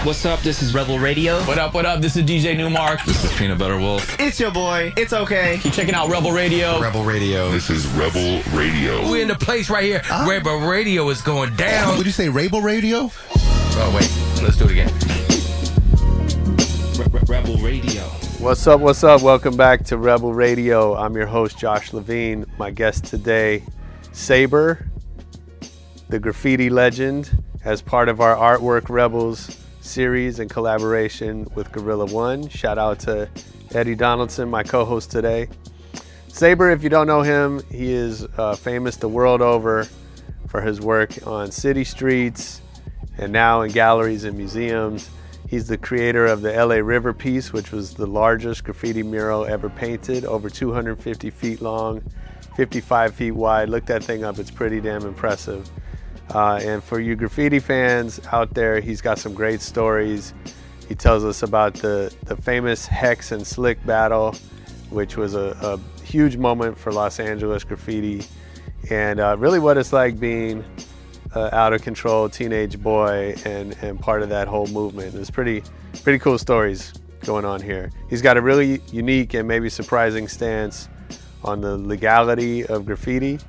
What's up? This is Rebel Radio. What up? What up? This is DJ Newmark. This is Peanut Butter Wolf. It's your boy. It's okay. Keep checking out Rebel Radio. Rebel Radio. This is Rebel Radio. We're in the place right here. Rebel Radio is going down. Would you say Rebel Radio? Oh, wait. Let's do it again. Rebel Radio. What's up? What's up? Welcome back to Rebel Radio. I'm your host, Josh Levine. My guest today, Saber, the graffiti legend, as part of our Artwork Rebels series in collaboration with Guerilla One. Shout out to Eddie Donaldson, my co-host today. Saber, if you don't know him, he is famous the world over for his work on city streets and now in galleries and museums. He's the creator of the LA River piece, which was the largest graffiti mural ever painted, over 250 feet long, 55 feet wide. Look that thing up, it's pretty damn impressive. And for you graffiti fans out there, he's got some great stories. He tells us about the famous Hex and Slick battle, which was a huge moment for Los Angeles graffiti, and really what it's like being out of control teenage boy and part of that whole movement. There's pretty cool stories going on here. He's got a really unique and maybe surprising stance on the legality of graffiti,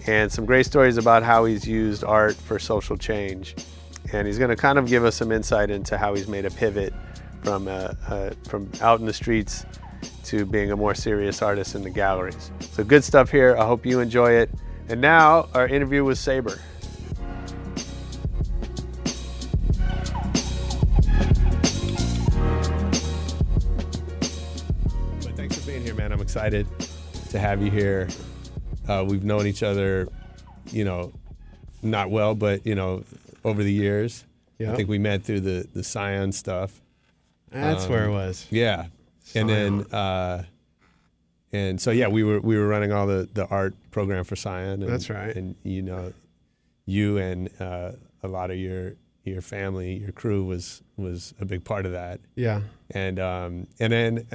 and some great stories about how he's used art for social change. And he's going to kind of give us some insight into how he's made a pivot from out in the streets to being a more serious artist in the galleries. So good stuff here. I hope you enjoy it. And now our interview with Saber. But thanks for being here, man. I'm excited to have you here. We've known each other, not well, but, over the years. Yep. I think we met through the Scion stuff. That's where it was. Yeah. Scion. And then, we were running all the art program for Scion. That's right. And, you and a lot of your family, your crew was a big part of that. Yeah. And then,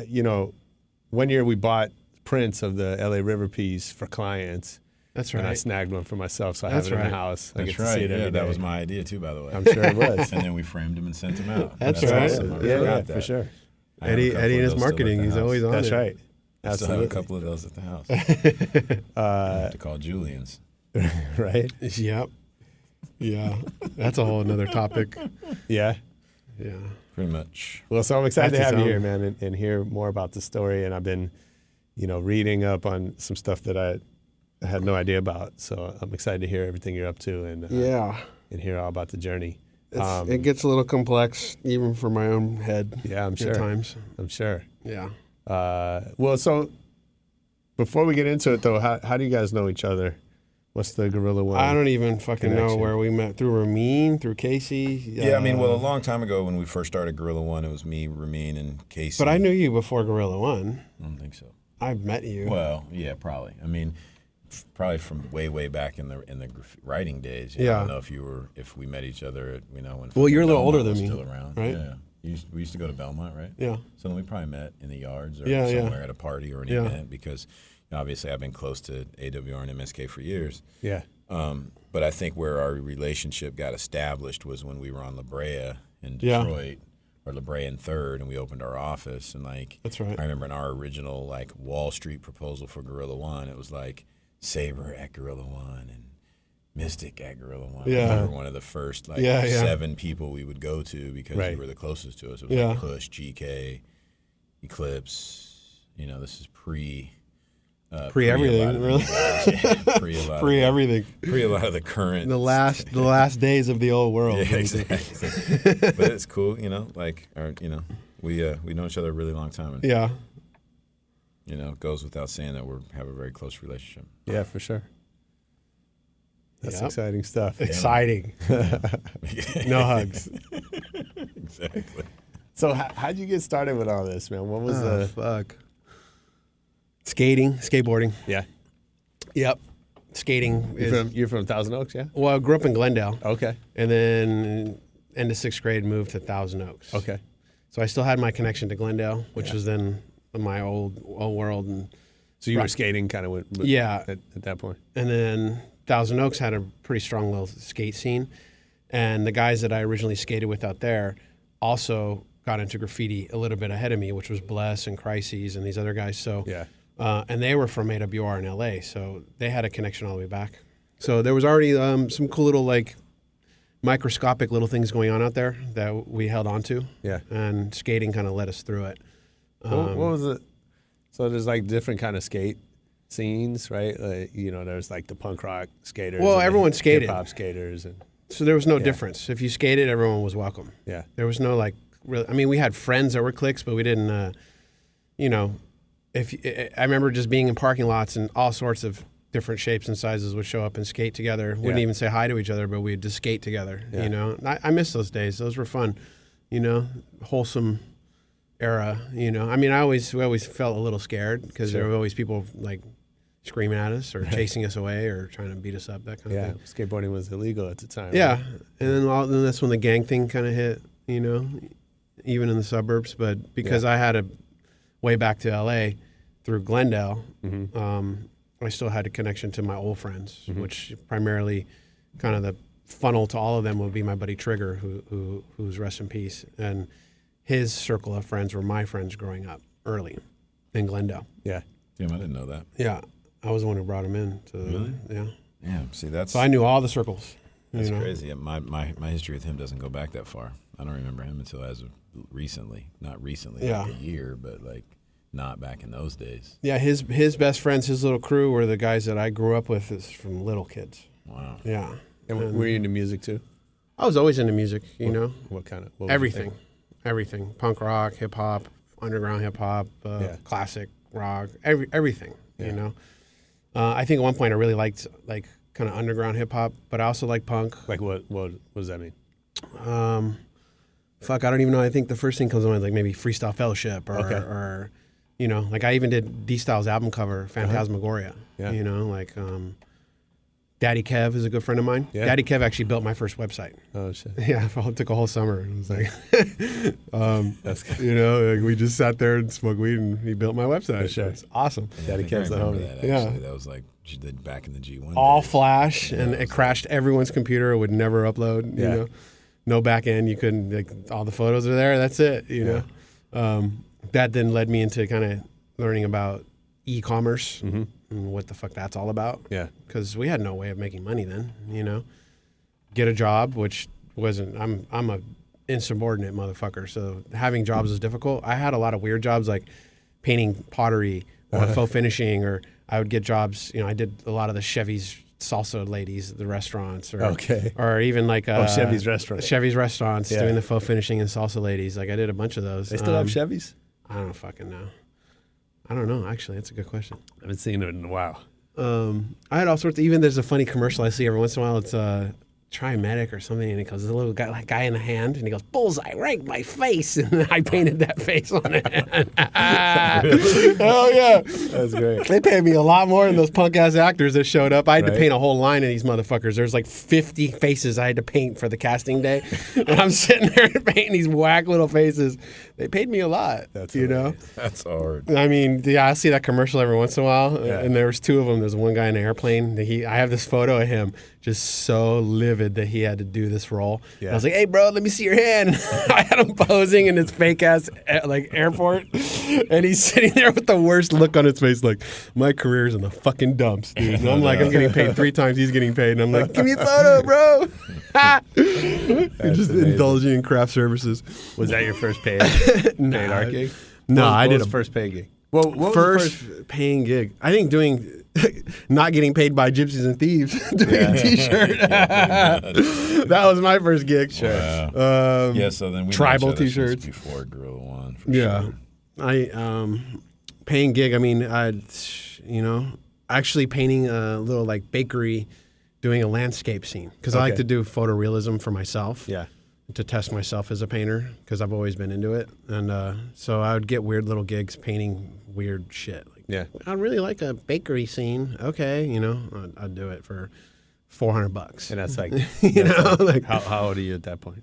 one year we bought prints of the LA River piece for clients. That's right. And I snagged one for myself, so I That's have it in right. the house. I That's get to right. see it every day. That was my idea too, by the way. I'm sure it was. And then we framed them and sent them out. That's right. Awesome. I forgot that. For sure. I have a Eddie couple and of his those still marketing, at the he's house. always on That's it. right. I still have a Absolutely. couple of those at the house. I have to call Julian's. Right? Yep. Yeah. That's a whole another topic. Yeah. Yeah. Pretty much. Well, so I'm excited That's to have his you here, own. man, and hear more about the story. And I've been, reading up on some stuff that I had no idea about. So I'm excited to hear everything you're up to and hear all about the journey. It gets a little complex, even for my own head. Yeah, I'm sure. At times. I'm sure. Yeah. So before we get into it, though, how do you guys know each other? What's the Guerilla One? I don't even fucking know connection? where we met. Through Ramin, through Casey. Yeah, a long time ago when we first started Guerilla One, it was me, Ramin, and Casey. But I knew you before Guerilla One. I don't think so. I've met you. Well, yeah, probably. Probably from way back in the writing days. Yeah. I don't know if we met each other, when. Well, you're a little Belmont older than was me, Still around, right? Yeah. We used to go to Belmont, right? Yeah. So then we probably met in the yards or Yeah. somewhere at a party or an Yeah. event because obviously I've been close to AWR and MSK for years. Yeah. But I think where our relationship got established was when we were on La Brea in Yeah. Detroit, or La Brea and 3rd, and we opened our office. And That's right. I remember in our original Wall Street proposal for Guerilla One, it was Saber at Guerilla One and Mystic at Guerilla One. Yeah. We were one of the first 7 people we would go to because Right. you were the closest to us. It was Yeah. Push, GK, Eclipse. This is pre everything, really. Pre everything. Pre a lot of the current. The last days of the old world. Yeah, exactly. But it's cool, we know each other a really long time, and Yeah. it goes without saying that we have a very close relationship. Yeah, for sure. That's Yep. exciting stuff. Exciting. No hugs. Exactly. So how'd you get started with all this, man? What was the... Fuck. Skating, skateboarding. Yeah. Yep. Skating. You're from Thousand Oaks, yeah? Well, I grew up in Glendale. Okay. And then end of 6th grade moved to Thousand Oaks. Okay. So I still had my connection to Glendale, which was then my old world. And So you were skating kind of Yeah. at that point? And then Thousand Oaks had a pretty strong little skate scene. And the guys that I originally skated with out there also got into graffiti a little bit ahead of me, which was Bless and Crises and these other guys. So Yeah. and they were from AWR in LA, so they had a connection all the way back. So there was already some cool little like microscopic little things going on out there that we held on to. Yeah. And skating kind of led us through it. What was it? So there's like different kind of skate scenes, right? Like, you know, there's like the punk rock skaters. Well, and the everyone skated. Hip hop skaters. And So there was no difference. If you skated, everyone was welcome. yeah. There was no like real. I mean, we had friends that were cliques, but we didn't. You know, I remember just being in parking lots and all sorts of different shapes and sizes would show up and skate together. Wouldn't even say hi to each other, but we'd just skate together. Yeah. You know, and I miss those days. Those were fun. You know, wholesome era. You know, I mean, we always felt a little scared because there were always people like screaming at us or chasing us away or trying to beat us up. That kind of thing. Skateboarding was illegal at the time. Yeah, Right? and then that's when the gang thing kind of hit, you know, even in the suburbs. But because I had a way back to LA through Glendale, I still had a connection to my old friends, which primarily kind of the funnel to all of them would be my buddy Trigger, who's rest in peace. And his circle of friends were my friends growing up early in Glendale. Yeah. Damn, I didn't know that. Yeah, I was the one who brought him in. Really? Yeah. Yeah, see, that's So I knew all the circles. that's you know? crazy. My history with him doesn't go back that far. I don't remember him until as of recently. Not recently, like a year, but like not back in those days. Yeah, his best friends, his little crew were the guys that I grew up with is from little kids. Wow. Yeah. And were you into music too? I was always into music, you know. What kind of? What was your Everything. thing? Everything. Punk rock, hip hop, underground hip hop, classic rock, everything, you know. I think at one point I really liked like kind of underground hip hop, but I also like punk. Like what does that mean? Fuck, I don't even know. I think the first thing comes to mind like maybe Freestyle Fellowship or you know, like I even did D-Style's album cover, Phantasmagoria. Yeah. You know, like Daddy Kev is a good friend of mine. Yeah. Daddy Kev actually built my first website. Oh shit. Yeah, it took a whole summer. It was like, That's good. you know, like we just sat there and smoked weed, and he built my website. Sure. It's awesome. Daddy I think I Kev's the remember homie. that, Yeah. actually. That was like she did back in the G1 All days. flash, and it crashed everyone's computer. It would never upload. You Yeah. know, no back end. You couldn't. Like all the photos are there. That's it. You know, that then led me into kind of learning about e-commerce and what the fuck that's all about. Yeah. Because we had no way of making money then, you know. Get a job, which wasn't. I'm a insubordinate motherfucker, so having jobs is difficult. I had a lot of weird jobs like painting pottery or faux finishing, or I would get jobs. You know, I did a lot of the Chevy's salsa ladies, the restaurants, or even like Chevy's restaurant. Chevy's restaurants Yeah. doing the faux finishing and salsa ladies. Like I did a bunch of those. They still have Chevys? I don't fucking know. I don't know. Actually, that's a good question. I haven't seen it in a while. I had all sorts. Even there's a funny commercial I see every once in a while. It's Trimedic or something, and it goes, there's a little guy in the hand, and he goes, bullseye, right in my face, and I painted that face on it. Hell yeah. That's great. They paid me a lot more than those punk ass actors that showed up. I had to paint a whole line of these motherfuckers. There's like 50 faces I had to paint for the casting day, and I'm sitting there painting these whack little faces. They paid me a lot. That's you know. hilarious. That's hard. I mean, yeah, I see that commercial every once in a while, and there was two of them. There's one guy in an airplane. That I have this photo of him just so livid that he had to do this role. Yeah. I was like, "Hey, bro, let me see your hand." I had him posing in this fake ass like airport, and he's sitting there with the worst look on his face, like, "My career's in the fucking dumps, dude." And I'm like, I'm getting paid 3 times he's getting paid, and I'm like, "Give me a photo, bro." Just amazing. indulging in craft services. Was that your first paid art gig? No, What I was did the a first paid gig. Well, what was first, the first paying gig. I think doing not getting paid by gypsies and thieves doing a T-shirt. That was my first gig. Sure. Yeah, so then we tribal know each other since T-shirts. before Guerilla One. For Yeah, sure. I paying gig. I mean, actually painting a little like bakery, doing a landscape scene because I like Okay. to do photorealism for myself. Yeah. To test myself as a painter because I've always been into it, and so I would get weird little gigs painting weird shit. Like, Yeah. I really like a bakery scene. Okay, you know, I'd do it for $400. And that's like, You know, like- how old are you at that point?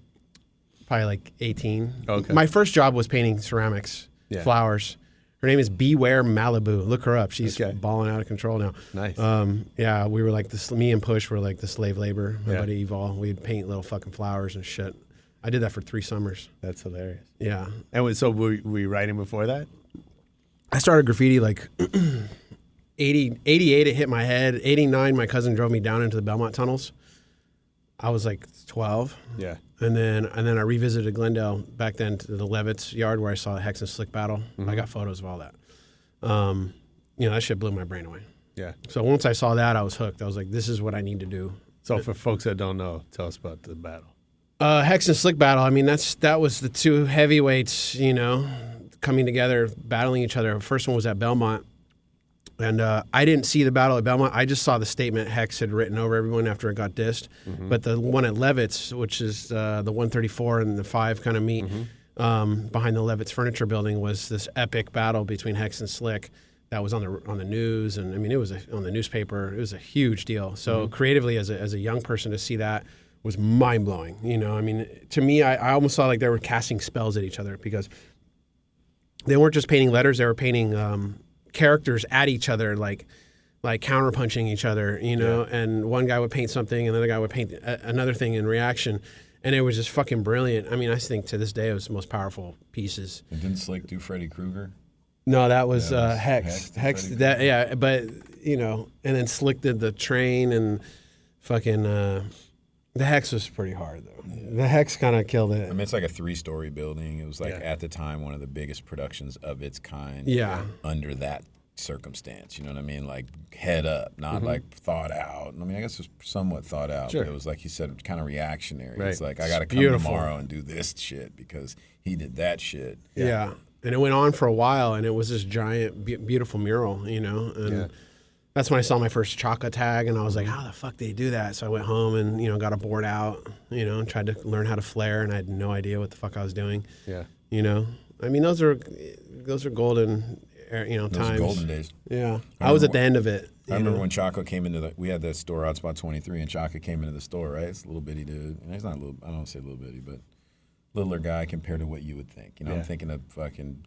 Probably like 18. Okay. My first job was painting ceramics, Yeah. flowers. Her name is Beware Malibu. Look her up. She's Okay. balling out of control now. Nice. Yeah, we were like me and Push were like the slave labor. My Yeah. buddy Evol. We'd paint little fucking flowers and shit. I did that for 3 summers. That's hilarious. Yeah. And so were you writing before that? I started graffiti like 88, it hit my head. 89, my cousin drove me down into the Belmont tunnels. I was like 12. Yeah. And then I revisited Glendale back then to the Levitt's yard where I saw the Hex and Slick battle. I got photos of all that. That shit blew my brain away. Yeah. So once I saw that, I was hooked. I was like, this is what I need to do. So for folks that don't know, tell us about the battle. Hex and Slick battle. I mean, that was the 2 heavyweights, coming together, battling each other. First one was at Belmont. And I didn't see the battle at Belmont. I just saw the statement Hex had written over everyone after it got dissed. But the one at Levitt's, which is the 134 and the 5 kind of meet behind the Levitt's Furniture Building, was this epic battle between Hex and Slick that was on the news. And I mean, it was on the newspaper. It was a huge deal. So creatively, as a young person, to see that was mind blowing. I mean, to me, I almost saw like they were casting spells at each other because they weren't just painting letters; they were painting characters at each other, like counterpunching each other, and one guy would paint something, another guy would paint another thing in reaction, and it was just fucking brilliant. I mean, I think to this day it was the most powerful pieces. And didn't Slick do Freddy Krueger? No, that was Hex. Hex, that, yeah, but and then Slick did the train and fucking. The Hex was pretty hard though. Yeah. The Hex kind of killed it. I mean, it's like a 3-story building. It was like at the time one of the biggest productions of its kind. Yeah. Under that circumstance, you know what I mean? Like head up, not like thought out. I mean, I guess it was somewhat thought out, but it was like you said, kind of reactionary. Right. It's like I got to come tomorrow and do this shit because he did that shit. Yeah. And it went on for a while, and it was this giant, beautiful mural, and. That's when I saw my first Chaka tag, and I was like, how the fuck did he do that? So I went home and, got a board out, and tried to learn how to flare, and I had no idea what the fuck I was doing. Yeah. I mean, those are golden, times. Those are golden days. Yeah. I was at the end of it. I remember when Chaka came into we had that store out Spot 23, and Chaka came into the store, right? It's a little bitty dude. And he's not a little, I don't want to say little bitty, but littler guy compared to what you would think. I'm thinking of fucking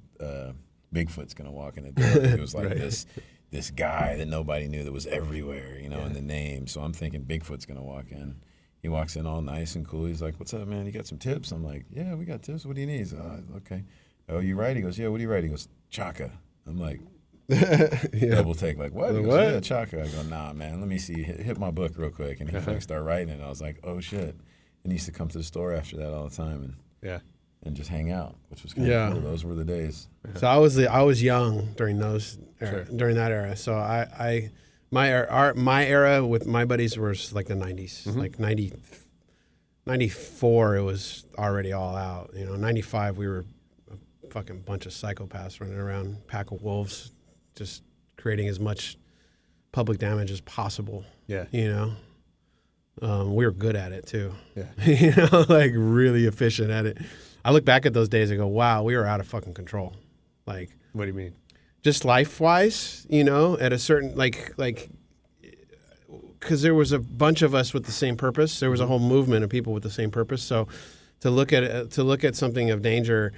Bigfoot's going to walk in the door. He was like this guy that nobody knew that was everywhere, in the name. So I'm thinking Bigfoot's going to walk in. He walks in all nice and cool. He's like, what's up, man? You got some tips? I'm like, yeah, we got tips. What do you need? Okay. Oh, you write? He goes, yeah, what do you write? He goes, Chaka. I'm like, double take, like, what? He goes, yeah, Chaka. I go, nah, man, let me see. Hit my book real quick. And he started writing it. I was like, oh, shit. And he used to come to the store after that all the time and just hang out, which was kind of cool. Those were the days. So I was young during during that era. So my era with my buddies was like the 90s, like 94. It was already all out. 95 we were a fucking bunch of psychopaths running around, pack of wolves, just creating as much public damage as possible. Yeah. We were good at it too. Yeah. Like really efficient at it. I look back at those days and go, wow, we were out of fucking control. Like, what do you mean? Just life-wise, at a certain, because there was a bunch of us with the same purpose. There was a whole movement of people with the same purpose. So to look at something of danger,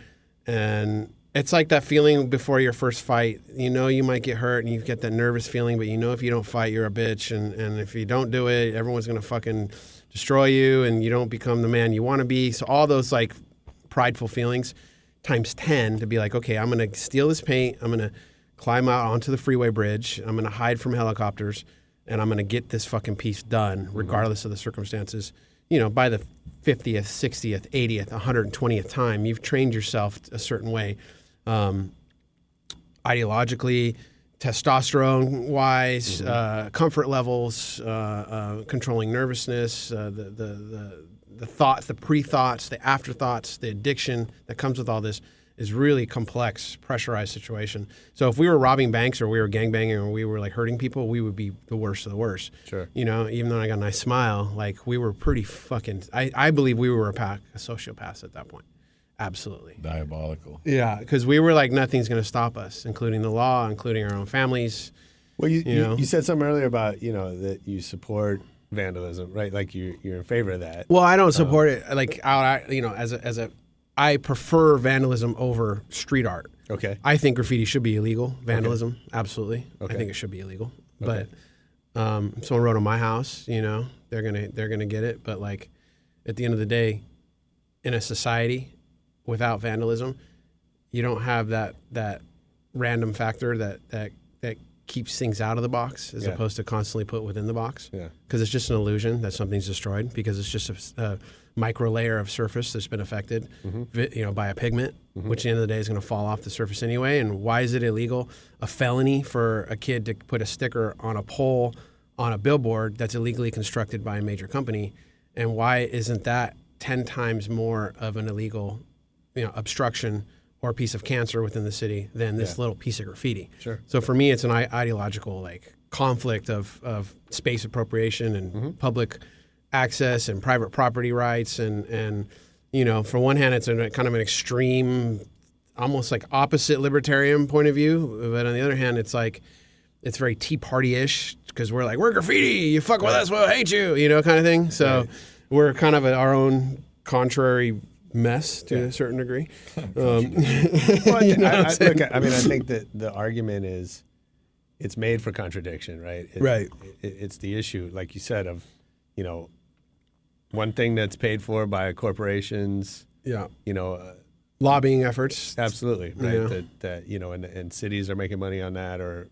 and it's like that feeling before your first fight. You might get hurt and you get that nervous feeling, but if you don't fight, you're a bitch. And if you don't do it, everyone's going to fucking destroy you, and you don't become the man you want to be. So all those prideful feelings times 10 to be like, okay, I'm going to steal this paint. I'm going to climb out onto the freeway bridge. I'm going to hide from helicopters, and I'm going to get this fucking piece done regardless of the circumstances. By the 50th, 60th, 80th, 120th time, you've trained yourself a certain way. Ideologically, testosterone-wise, comfort levels, controlling nervousness, the thoughts, the pre-thoughts, the afterthoughts, the addiction that comes with all this is really complex, pressurized situation. So if we were robbing banks or we were gangbanging or we were hurting people, we would be the worst of the worst. Sure. Even though I got a nice smile, we were pretty fucking, I believe we were a sociopaths at that point. Absolutely. Diabolical. Yeah, because we were like, nothing's going to stop us, including the law, including our own families. Well, you said something earlier about, that you support vandalism, right? Like you're in favor of that. Well, I don't support it I prefer vandalism over street art. Okay. I think graffiti should be illegal. Vandalism, absolutely. Okay. I think it should be illegal. Okay. But if someone wrote on my house, they're gonna get it. But at the end of the day, in a society without vandalism, you don't have that random factor that keeps things out of the box as opposed to constantly put within the box. Yeah. Because it's just an illusion that something's destroyed because it's just a micro layer of surface that's been affected, by a pigment, which at the end of the day is going to fall off the surface anyway. And why is it illegal? A felony for a kid to put a sticker on a pole on a billboard that's illegally constructed by a major company. And why isn't that 10 times more of an illegal, obstruction or a piece of cancer within the city than this little piece of graffiti? Sure. So for me, it's an ideological conflict of space appropriation and public access and private property rights. And for one hand, it's kind of an extreme, almost like opposite libertarian point of view. But on the other hand, it's very Tea Party-ish because we're like, we're graffiti, you fuck with us, we'll hate you, kind of thing. So we're kind of our own contrary mess to a certain degree. Well, I think that the argument is it's made for contradiction, right? It's the issue, like you said, of, one thing that's paid for by corporations, lobbying efforts. Absolutely, right? That and cities are making money on that or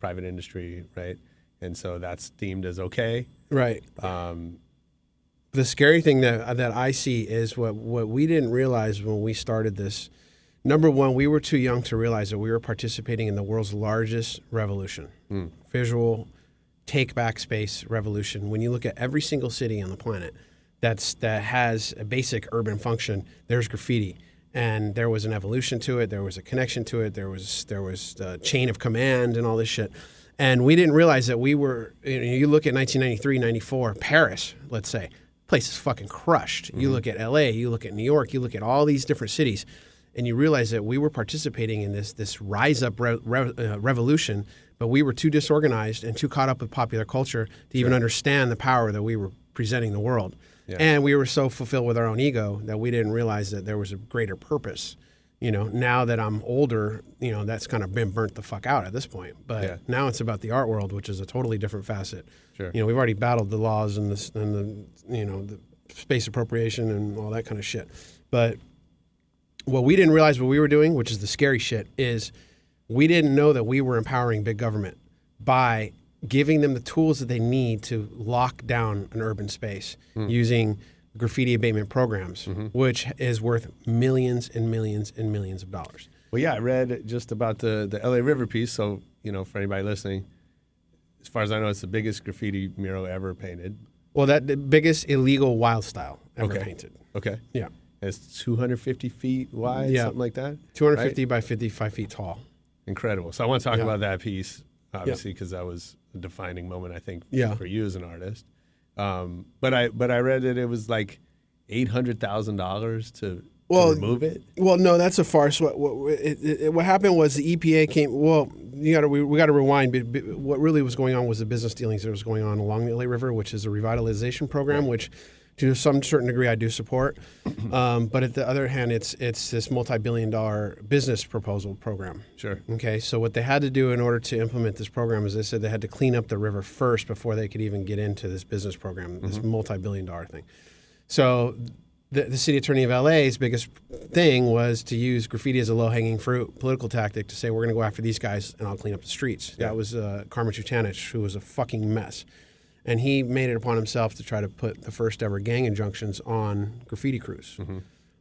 private industry, right? And so that's deemed as okay. Right. The scary thing that I see is what we didn't realize when we started this. Number one, we were too young to realize that we were participating in the world's largest revolution, visual take back space revolution. When you look at every single city on the planet that has a basic urban function, there's graffiti. And there was an evolution to it. There was a connection to it. There was a chain of command and all this shit. And we didn't realize that we were, you look at 1993, 94, Paris, let's say, place is fucking crushed. You look at LA, you look at New York, you look at all these different cities, and you realize that we were participating in this rise up revolution, but we were too disorganized and too caught up with popular culture to even understand the power that we were presenting the world. Yeah. And we were so fulfilled with our own ego that we didn't realize that there was a greater purpose. Now that I'm older, that's kind of been burnt the fuck out at this point. But now it's about the art world, which is a totally different facet. Sure. We've already battled the laws and the space appropriation and all that kind of shit. But what we didn't realize what we were doing, which is the scary shit, is we didn't know that we were empowering big government by giving them the tools that they need to lock down an urban space using graffiti abatement programs, which is worth millions and millions and millions of dollars. Well, yeah, I read just about the LA River piece. So, for anybody listening, as far as I know, it's the biggest graffiti mural ever painted. Well, the biggest illegal wild style ever painted. Okay. Yeah. It's 250 feet wide, something like that? 250 by 55 feet tall. Incredible. So I want to talk about that piece, obviously, because that was a defining moment, I think, for you as an artist. But I read that it was like $800,000 to remove it. Well, no, that's a farce. What happened was the EPA came. Well, we got to rewind. What really was going on was the business dealings that was going on along the LA River, which is a revitalization program, which to some certain degree I do support. But at the other hand, it's this multi-billion-dollar business proposal program. Sure. Okay. So what they had to do in order to implement this program is they said they had to clean up the river first before they could even get into this business program, this multi-billion-dollar thing. So the city attorney of LA's biggest thing was to use graffiti as a low-hanging fruit political tactic to say, we're going to go after these guys and I'll clean up the streets. Yeah. That was Carmen Chutanich, who was a fucking mess. And he made it upon himself to try to put the first ever gang injunctions on graffiti crews.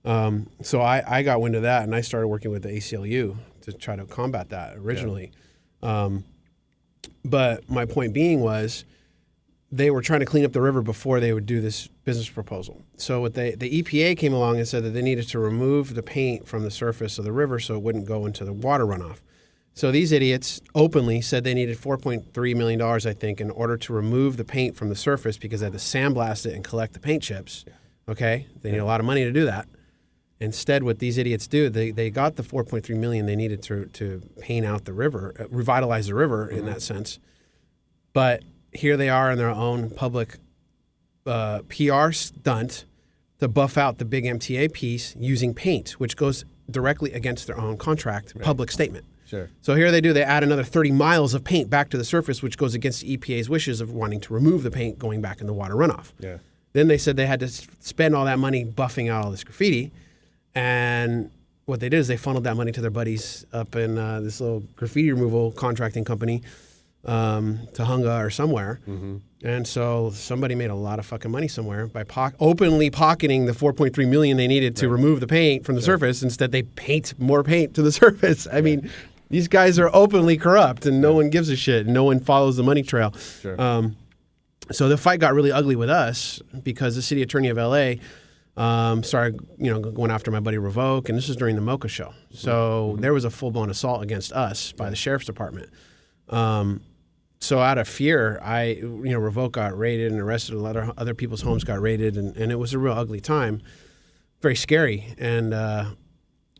So I got wind of that, and I started working with the ACLU to try to combat that originally. But my point being was they were trying to clean up the river before they would do this business proposal. So what the EPA came along and said that they needed to remove the paint from the surface of the river so it wouldn't go into the water runoff. So these idiots openly said they needed $4.3 million, I think, in order to remove the paint from the surface because they had to sandblast it and collect the paint chips. Okay? They need a lot of money to do that. Instead, what these idiots do, they got the $4.3 million they needed to paint out the river, revitalize the river in that sense. But here they are in their own public PR stunt to buff out the big MTA piece using paint, which goes directly against their own contract public statement. Sure. So here they add another 30 miles of paint back to the surface, which goes against the EPA's wishes of wanting to remove the paint going back in the water runoff. Yeah. Then they said they had to spend all that money buffing out all this graffiti. And what they did is they funneled that money to their buddies up in this little graffiti removal contracting company, Tahunga or somewhere. And so somebody made a lot of fucking money somewhere by openly pocketing the $4.3 million they needed to remove the paint from the surface. Instead, they paint more paint to the surface. I mean, these guys are openly corrupt, and no one gives a shit. No one follows the money trail. So the fight got really ugly with us because the city attorney of LA started, going after my buddy Revoke, and this was during the Mocha show. So there was a full-blown assault against us by the sheriff's department. So out of fear, Revoke got raided and arrested. A lot of other people's homes got raided, and it was a real ugly time, very scary. And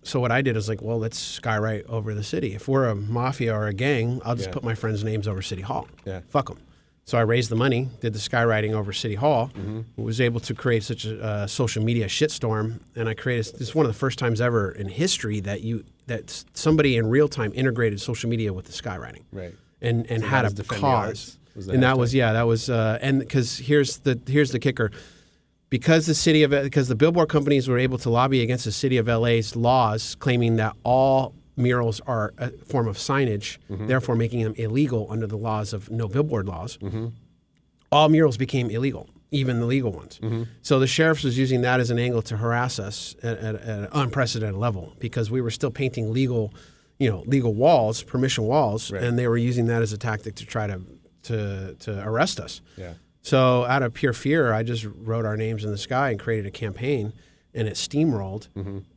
so what I did is like, well, let's skywrite over the city. If we're a mafia or a gang, I'll just put my friends' names over City Hall. Fuck them. So I raised the money, did the skywriting over City Hall, was able to create such a social media shitstorm, and I created. It's one of the first times ever in history that somebody in real time integrated social media with the skywriting, and so had a cause. And that was and because here's the kicker, because the billboard companies were able to lobby against the city of LA's laws, claiming that all murals are a form of signage, therefore making them illegal under the laws of no billboard laws. All murals became illegal, even the legal ones. So the sheriffs was using that as an angle to harass us at an unprecedented level because we were still painting legal walls, permission walls, and they were using that as a tactic to try to arrest us. So out of pure fear, I just wrote our names in the sky and created a campaign. And it steamrolled,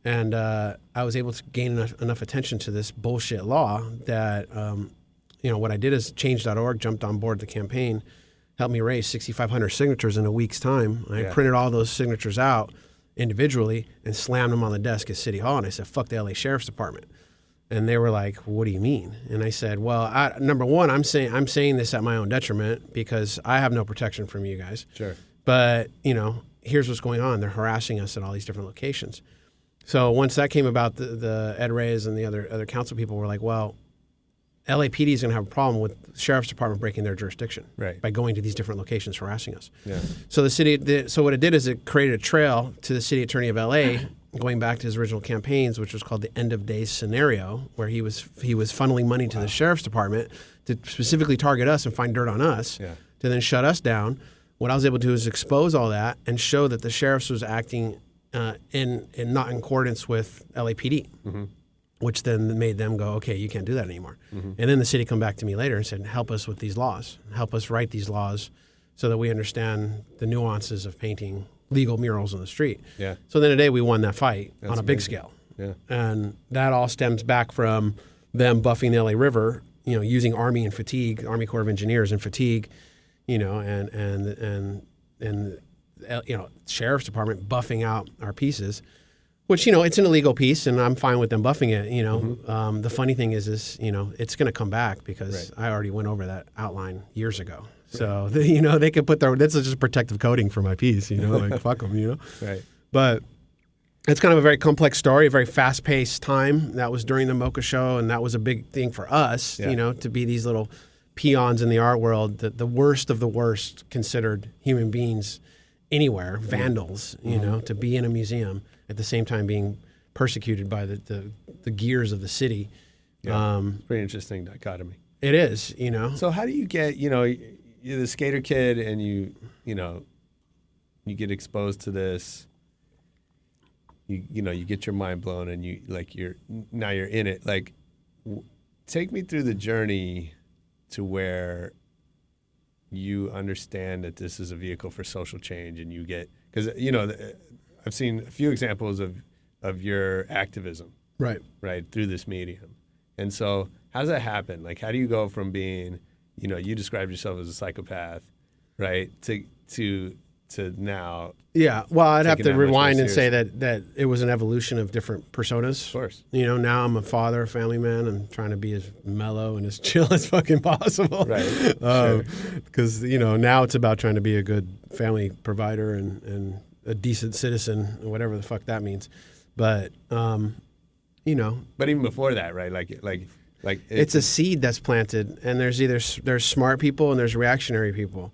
and I was able to gain enough attention to this bullshit law that, what I did is Change.org jumped on board the campaign, helped me raise 6,500 signatures in a week's time. I printed all those signatures out individually and slammed them on the desk at City Hall, and I said, fuck the LA Sheriff's Department. And they were like, what do you mean? And I said, well, number one, I'm saying this at my own detriment because I have no protection from you guys. But, here's what's going on. They're harassing us at all these different locations. So once that came about, the Ed Reyes and the other council people were like, well, LAPD is going to have a problem with the sheriff's department breaking their jurisdiction by going to these different locations harassing us. So so what it did is it created a trail to the city attorney of LA, going back to his original campaigns, which was called the End of Days scenario, where he was funneling money to the sheriff's department to specifically target us and find dirt on us, to then shut us down. What I was able to do is expose all that and show that the sheriffs was acting not in accordance with LAPD, which then made them go, okay, you can't do that anymore. And then the city come back to me later and said, help us with these laws. Help us write these laws so that we understand the nuances of painting legal murals on the street. So then today we won that fight on a big scale. And that all stems back from them buffing the LA River, using Army and fatigue, Army Corps of Engineers and fatigue, and sheriff's department buffing out our pieces, which, it's an illegal piece and I'm fine with them buffing it, The funny thing is it's going to come back because I already went over that outline years ago. So, they could put this is just protective coating for my piece, like fuck them, But it's kind of a very complex story, a very fast-paced time. That was during the Mocha show, and that was a big thing for us, to be these little peons in the art world, the worst of the worst considered human beings anywhere, vandals, to be in a museum at the same time being persecuted by the gears of the city. Pretty interesting dichotomy. It is, So how do you get, you're the skater kid and you get exposed to this, you get your mind blown and you're in it. Like, take me through the journey to where you understand that this is a vehicle for social change, and you get, because I've seen a few examples of your activism, right through this medium, and so how does that happen? Like, how do you go from being, you described yourself as a psychopath, right, to now? Yeah, well, I'd have to rewind and say that it was an evolution of different personas. Of course. Now I'm a father, a family man. I'm trying to be as mellow and as chill as fucking possible. Right. Because, now it's about trying to be a good family provider and a decent citizen, whatever the fuck that means. But, But even before that, right? Like it's a seed that's planted, and there's smart people and there's reactionary people.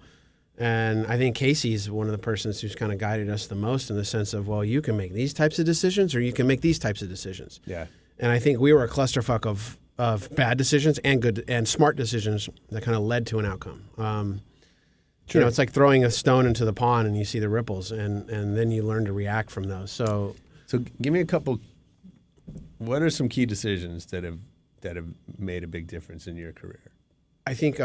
And I think Casey's one of the persons who's kind of guided us the most in the sense of, well, you can make these types of decisions or you can make these types of decisions. Yeah. And I think we were a clusterfuck of bad decisions and good and smart decisions that kind of led to an outcome. You know, it's like throwing a stone into the pond and you see the ripples, and then you learn to react from those. So give me a couple. What are some key decisions that have made a big difference in your career? I think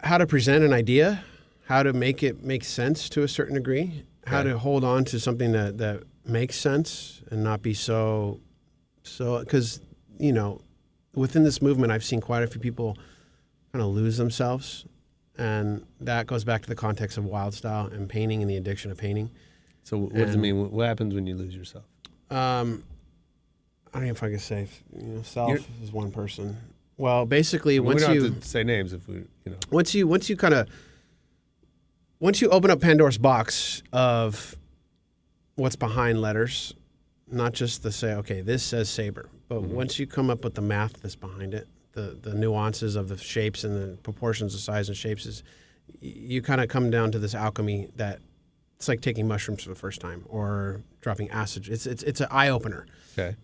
how to present an idea, how to make it make sense to a certain degree, how to hold on to something that makes sense and not be so because, you know, within this movement, I've seen quite a few people kind of lose themselves. And that goes back to the context of wild style and painting and the addiction of painting. So what does it mean? What happens when you lose yourself? I don't know if I can say, you know, self is one person. Well, basically, we don't have to say names if we, you know. Once you open up Pandora's box of what's behind letters, not just to say, okay, this says Saber, but once you come up with the math that's behind it, the nuances of the shapes and the proportions of size and shapes, is you kind of come down to this alchemy that it's like taking mushrooms for the first time or dropping acid. It's an eye opener. Okay.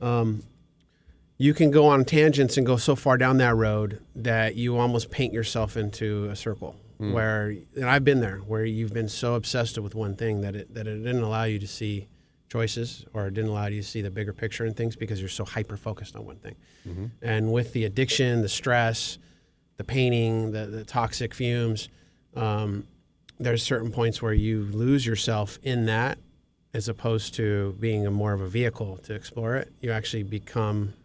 You can go on tangents and go so far down that road that you almost paint yourself into a circle. Where, and I've been there, where you've been so obsessed with one thing that it didn't allow you to see choices, or it didn't allow you to see the bigger picture in things because you're so hyper focused on one thing. And with the addiction, the stress, the painting, the toxic fumes, there's certain points where you lose yourself in that, as opposed to being more of a vehicle to explore it. You actually become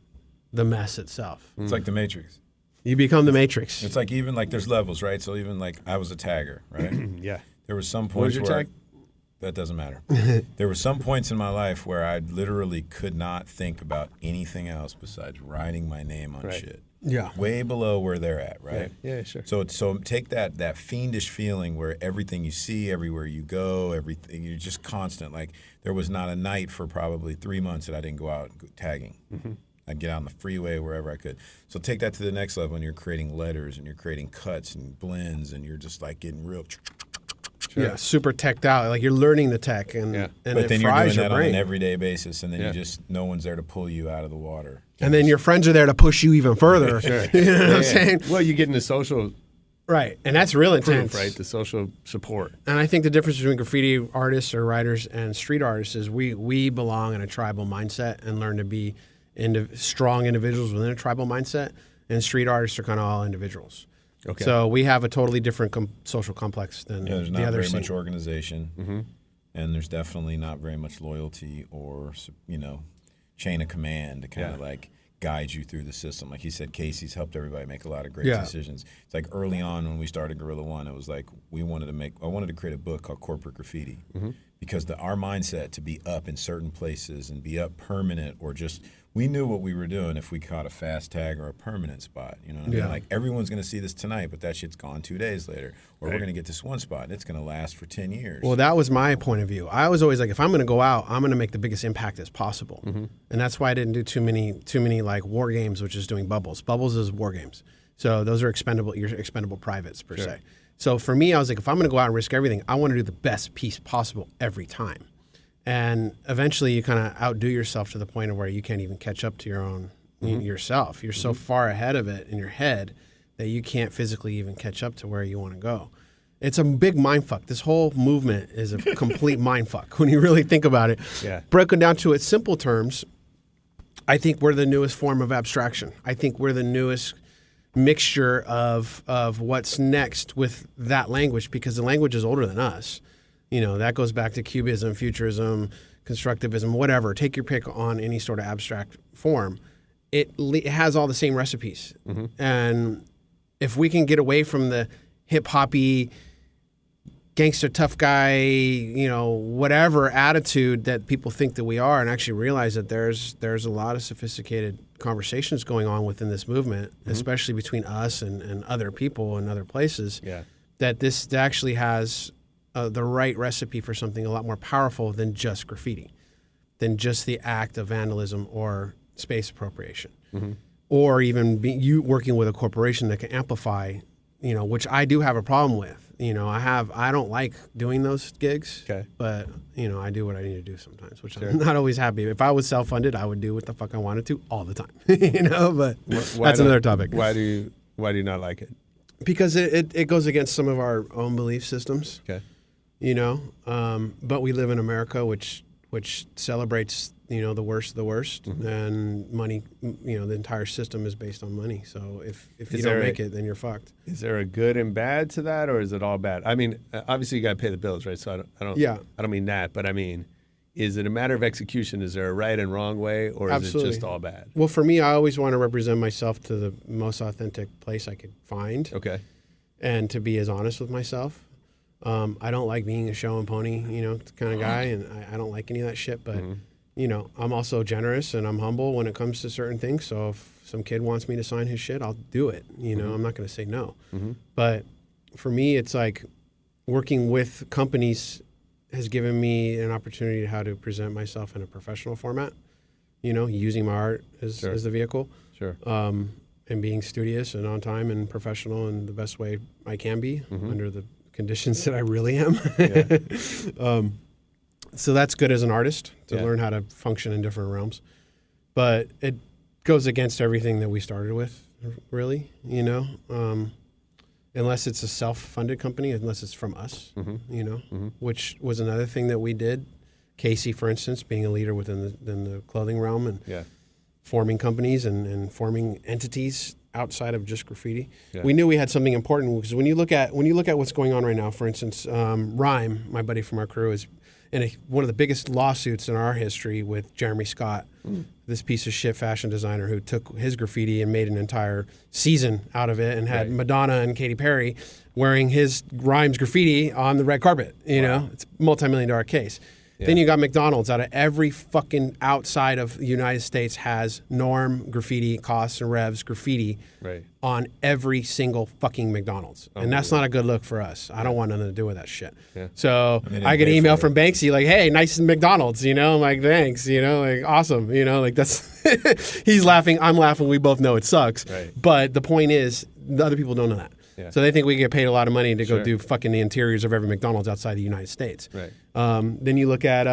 the mess itself. It's like the Matrix. You become the Matrix. It's like, even like there's levels, right? So even like I was a tagger, right? Yeah. There were some What was points your where tag? that doesn't matter. There were some points in my life where I literally could not think about anything else besides writing my name on shit. Yeah. Way below where they're at, right? Yeah, sure. So take that fiendish feeling where everything you see, everywhere you go, everything, you're just constant. Like, there was not a night for probably 3 months that I didn't go out tagging. I'd get out on the freeway, wherever I could. So take that to the next level, and you're creating letters, and you're creating cuts and blends, and you're just like getting real. Yeah, super teched out. Like, you're learning the tech, and But it then you're fries doing your that brain. on an everyday basis, and then no one's there to pull you out of the water. And then your friends are there to push you even further. You know what I'm saying? Well, you get into social Right, and that's real intense. proof, right? The social support. And I think the difference between graffiti artists or writers and street artists is we belong in a tribal mindset and learn to be strong individuals within a tribal mindset, and street artists are kind of all individuals. Okay. So we have a totally different social complex than there's the not other very scene. much organization, and there's definitely not very much loyalty or, you know, chain of command to kind of like guide you through the system. Like he said, Casey's helped everybody make a lot of great decisions. It's like early on when we started Guerilla One, it was like I wanted to create a book called Corporate Graffiti, because our mindset to be up in certain places and be up permanent, or just, we knew what we were doing if we caught a fast tag or a permanent spot. You know what I mean? Like, everyone's going to see this tonight, but that shit's gone 2 days later. Or we're going to get this one spot, and it's going to last for 10 years. Well, that was my point of view. I was always like, if I'm going to go out, I'm going to make the biggest impact as possible. And that's why I didn't do too many like war games, which is doing bubbles. Bubbles is war games. So those are expendable privates per se. So for me, I was like, if I'm going to go out and risk everything, I want to do the best piece possible every time. And eventually you kind of outdo yourself to the point of where you can't even catch up to your own yourself. You're so far ahead of it in your head that you can't physically even catch up to where you want to go. It's a big mind fuck. This whole movement is a complete mind fuck when you really think about it. Yeah. Broken down to its simple terms, I think we're the newest form of abstraction. I think we're the newest mixture of what's next with that language, because the language is older than us. You know, that goes back to cubism, futurism, constructivism, whatever. Take your pick on any sort of abstract form. It has all the same recipes. And if we can get away from the hip-hoppy, gangster tough guy, you know, whatever attitude that people think that we are, and actually realize that there's a lot of sophisticated conversations going on within this movement, especially between us and other people in other places, that this actually has the right recipe for something a lot more powerful than just graffiti, than just the act of vandalism or space appropriation, or even you working with a corporation that can amplify which I do have a problem with. I don't like doing those gigs, Okay. but I do what I need to do sometimes, which I'm not always happy. If I was self-funded, I would do what the fuck I wanted to all the time, but that's another topic. Why do you not like it? Because it goes against some of our own belief systems, Okay. But we live in America, which celebrates, the worst of the worst, and money, the entire system is based on money. So if you don't make it, then you're fucked. Is there a good and bad to that, or is it all bad? I mean, obviously you got to pay the bills, right? So I don't mean that, but I mean, is it a matter of execution? Is there a right and wrong way, or is Absolutely. it just all bad? Well, for me, I always want to represent myself to the most authentic place I could find. Okay. And to be as honest with myself. I don't like being a show and pony, kind of guy, and I don't like any of that shit. But, I'm also generous and I'm humble when it comes to certain things. So if some kid wants me to sign his shit, I'll do it. I'm not going to say no. But for me, it's like working with companies has given me an opportunity how to present myself in a professional format, using my art as the vehicle. Sure. And being studious and on time and professional in the best way I can be under the conditions that I really am. So that's good as an artist to learn how to function in different realms. But it goes against everything that we started with, really, unless it's a self-funded company, unless it's from us, which was another thing that we did. Casey, for instance, being a leader within the clothing realm and forming companies and forming entities outside of just graffiti. Yeah. We knew we had something important because when you look at what's going on right now, for instance, Rhyme, my buddy from our crew, is in one of the biggest lawsuits in our history with Jeremy Scott, this piece of shit fashion designer who took his graffiti and made an entire season out of it and had Madonna and Katy Perry wearing his Rhyme's graffiti on the red carpet. You know, it's a multi-million-dollar case. Yeah. Then you got McDonald's out of every fucking outside of the United States has norm graffiti, costs and revs graffiti on every single fucking McDonald's. And that's not a good look for us. I don't want nothing to do with that shit. Yeah. So I get an email from Banksy like, hey, nice McDonald's, I'm like, thanks, like awesome, like that's, he's laughing, I'm laughing, we both know it sucks. Right. But the point is, the other people don't know that. Yeah. So they think we get paid a lot of money to go do fucking the interiors of every McDonald's outside the United States. Right. Then you look at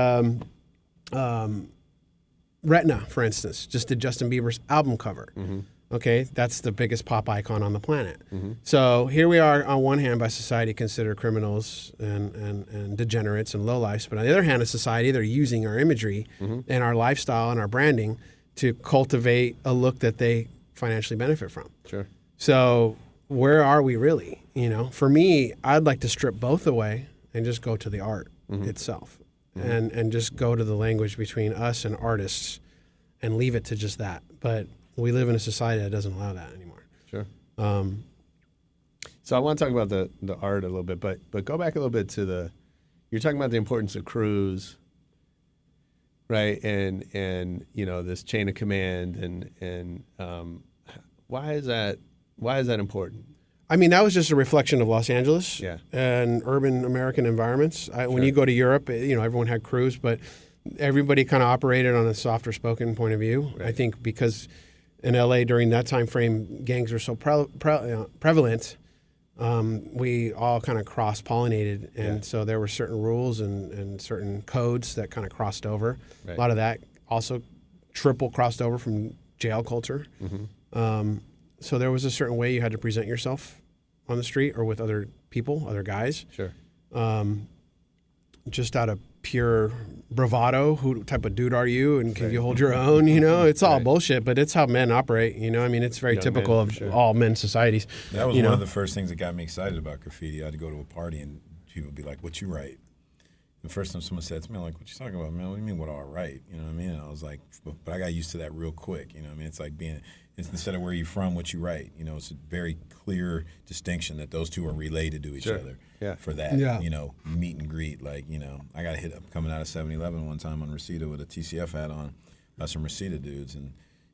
Retina, for instance, just did Justin Bieber's album cover. Mm-hmm. Okay, that's the biggest pop icon on the planet. Mm-hmm. So here we are, on one hand, by society considered criminals and degenerates and lowlifes, but on the other hand, as society, they're using our imagery and our lifestyle and our branding to cultivate a look that they financially benefit from. Sure. So where are we really? For me, I'd like to strip both away and just go to the art itself and just go to the language between us and artists and leave it to just that. But we live in a society that doesn't allow that anymore. Sure. So I want to talk about the art a little bit, but go back a little bit to you're talking about the importance of crews, right? And this chain of command and why is that important? I mean, that was just a reflection of Los Angeles and urban American environments. When you go to Europe, everyone had crews, but everybody kind of operated on a softer spoken point of view. Right. I think because in LA during that time frame, gangs were so prevalent, we all kind of cross-pollinated. And so there were certain rules and certain codes that kind of crossed over. Right. A lot of that also triple crossed over from jail culture. Mm-hmm. So there was a certain way you had to present yourself on the street or with other people, other guys. Sure. Just out of pure bravado, who type of dude are you and can you hold your own? It's all bullshit, but it's how men operate. It's very typical of all men's societies. That was one of the first things that got me excited about graffiti. I had to go to a party and people would be like, what you write? The first time someone said to me, I'm like, what you talking about, man? What do you mean, what do I write? You know what I mean? And I was like, but I got used to that real quick. You know what I mean? It's like it's instead of where you're from, what you write. It's a very clear distinction that those two are related to each other for that, meet and greet. Like, I got hit up coming out of 7-Eleven one time on Reseda with a TCF hat on by some Reseda dudes, and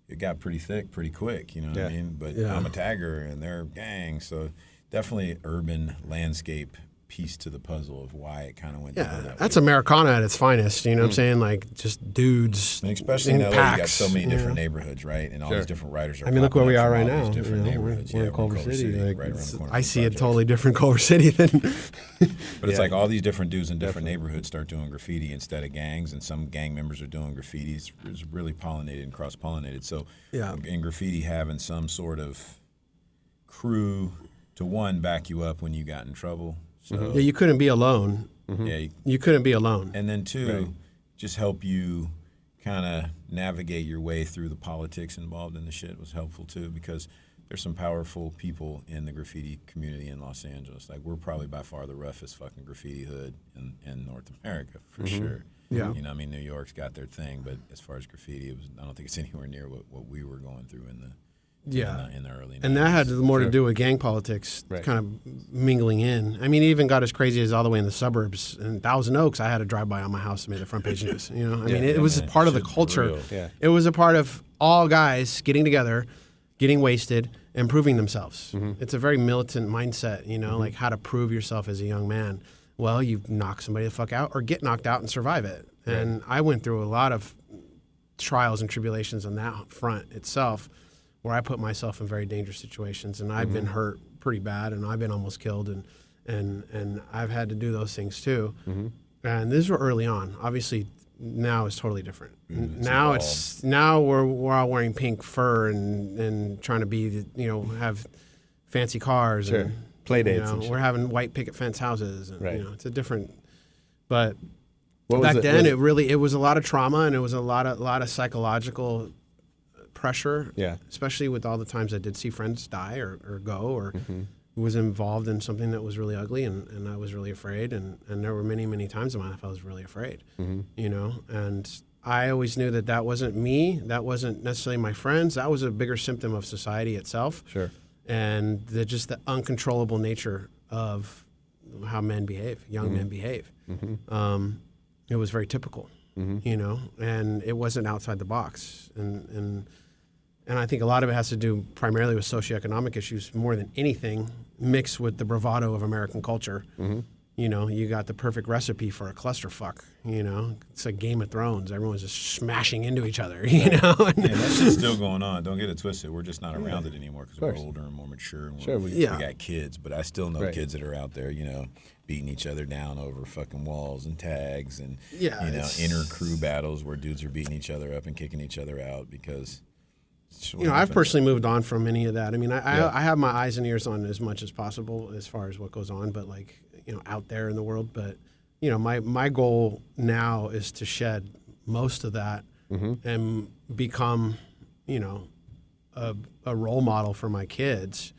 it got pretty thick pretty quick, you know what I mean? But I'm a tagger, and they're gang, so definitely urban landscape piece to the puzzle of why it kind of went down that That's way. Americana at its finest. You know what I'm saying? Like just dudes. And especially in LA, packs, you got so many you different know? neighborhoods, right? And all these different writers are I mean, look where popping we up are from right all now. these different you know, neighborhoods. we're Yeah, in Culver City. Like, right around the corner I from see a projects. totally different Culver City than. But it's like all these different dudes in different neighborhoods start doing graffiti instead of gangs, and some gang members are doing graffitis. It's really pollinated and cross-pollinated. So in graffiti, having some sort of crew to, one, back you up when you got in trouble. So, Yeah, you couldn't be alone. yeah, You couldn't be alone. and then two, just help you kind of navigate your way through the politics involved in the shit was helpful too, because there's some powerful people in the graffiti community in Los Angeles. Like, we're probably by far the roughest fucking graffiti hood in North America, for sure. Yeah. You know, I mean, New York's got their thing, but as far as graffiti, I don't think it's anywhere near what we were going through in the early 90s. And that had more to do with gang politics kind of mingling in. I mean, it even got as crazy as all the way in the suburbs. In Thousand Oaks, I had a drive-by on my house and made the front page news. You know, I mean, it was a part of the Shit's culture. real. Yeah. It was a part of all guys getting together, getting wasted, and proving themselves. It's a very militant mindset, you know, like how to prove yourself as a young man. Well, you knock somebody the fuck out or get knocked out and survive it. And I went through a lot of trials and tribulations on that front itself, where I put myself in very dangerous situations, and I've been hurt pretty bad, and I've been almost killed, and I've had to do those things too. And these were early on. Obviously, now it's totally different. Now we're all wearing pink fur and trying to be, you know, have fancy cars and Play dates you know, and shit. we're having white picket fence houses, and you know, it's a different. But What was back it- then, was- it was a lot of trauma, and it was a lot of psychological pressure. Yeah. Especially with all the times I did see friends die or go or was involved in something that was really ugly, and I was really afraid. And there were many, many times in my life I was really afraid. You know, and I always knew that wasn't me. That wasn't necessarily my friends. That was a bigger symptom of society itself. Sure. And just the uncontrollable nature of how men behave, young men behave. It was very typical, you know, and it wasn't outside the box. And I think a lot of it has to do primarily with socioeconomic issues more than anything, mixed with the bravado of American culture. You know, you got the perfect recipe for a clusterfuck. You know, it's like Game of Thrones. Everyone's just smashing into each other. You know, Yeah, that shit's still going on. Don't get it twisted. We're just not around it anymore because we're older and more mature. And we got kids, but I still know kids that are out there, you know, beating each other down over fucking walls and tags and, you know, inner crew battles where dudes are beating each other up and kicking each other out because... You know, I've personally moved on from any of that. I mean, I have my eyes and ears on as much as possible as far as what goes on, but like, you know, out there in the world. But, you know, my goal now is to shed most of that and become, you know, a role model for my kids,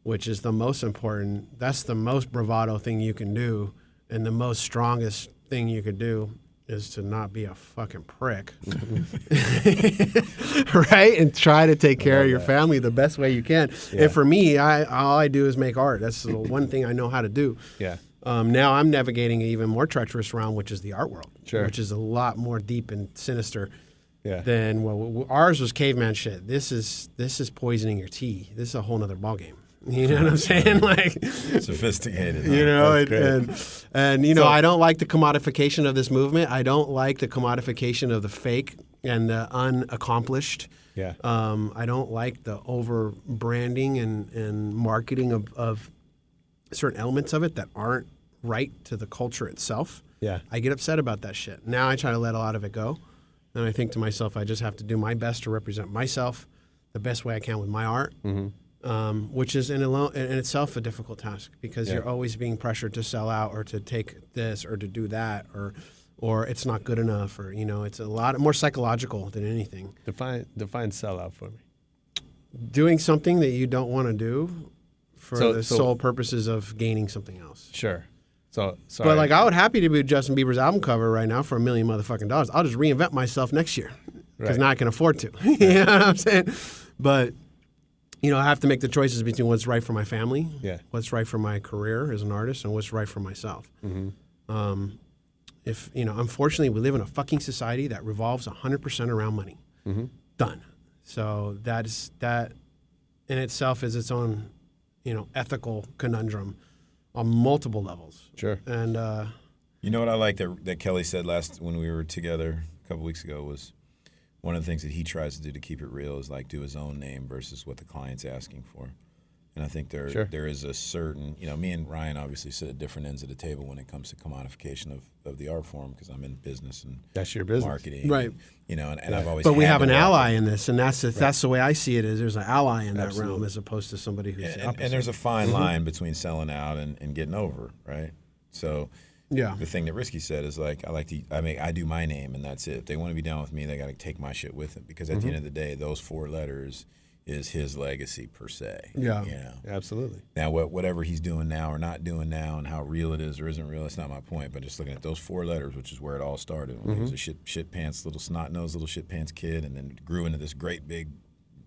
which is the most important. That's the most bravado thing you can do, and the most strongest thing you could do is to not be a fucking prick, right? And try to take care of your family the best way you can. And for me, all I do is make art. That's the one thing I know how to do. Yeah. Now I'm navigating an even more treacherous realm, which is the art world, Sure. which is a lot more deep and sinister Yeah. than ours was caveman shit. This is poisoning your tea. This is a whole nother ballgame. You know what I'm saying? Like, Sophisticated. you know, That's and you know, I don't like the commodification of this movement. I don't like the commodification of the fake and the unaccomplished. Yeah. I don't like the over branding and marketing of certain elements of it that aren't right to the culture itself. Yeah. I get upset about that shit. Now I try to let a lot of it go. And I think to myself, I just have to do my best to represent myself the best way I can with my art. Which is in itself a difficult task because you're always being pressured to sell out or to take this or to do that or it's not good enough or, you know, it's a lot more psychological than anything. Define sellout for me. Doing something that you don't want to do for So- the so- sole purposes of gaining something else. Sure. So sorry. But like I would happy to be Justin Bieber's album cover right now for $1 million motherfucking dollars. I'll just reinvent myself next year because Right. now I can afford to. You know what I'm saying? But you know, I have to make the choices between what's right for my family, what's right for my career as an artist, and what's right for myself. If you know, unfortunately, we live in a fucking society that revolves 100% around money. Done. So that in itself is its own, you know, ethical conundrum on multiple levels. Sure. And You know what I like that Kelly said last when we were together a couple weeks ago was one of the things that he tries to do to keep it real is like do his own name versus what the client's asking for. And I think there is a certain, me and Ryan obviously sit at different ends of the table when it comes to commodification of the art form because I'm in business and that's your business, marketing, right? And I've always. But we had have to an walk ally it. in this, and that's the way I see it. Is there's an ally in that Absolutely. realm as opposed to somebody who's the opposite. And there's a fine line between selling out and getting over, right? So. Yeah. The thing that Risky said is like I do my name and that's it. If they want to be down with me, they got to take my shit with them because at the end of the day, those 4 letters is his legacy per se. Yeah. Absolutely. Now, whatever he's doing now or not doing now, and how real it is or isn't real, that's not my point. But just looking at those 4 letters, which is where it all started. When he was a shit pants, little snot nosed little shit pants kid, and then grew into this great big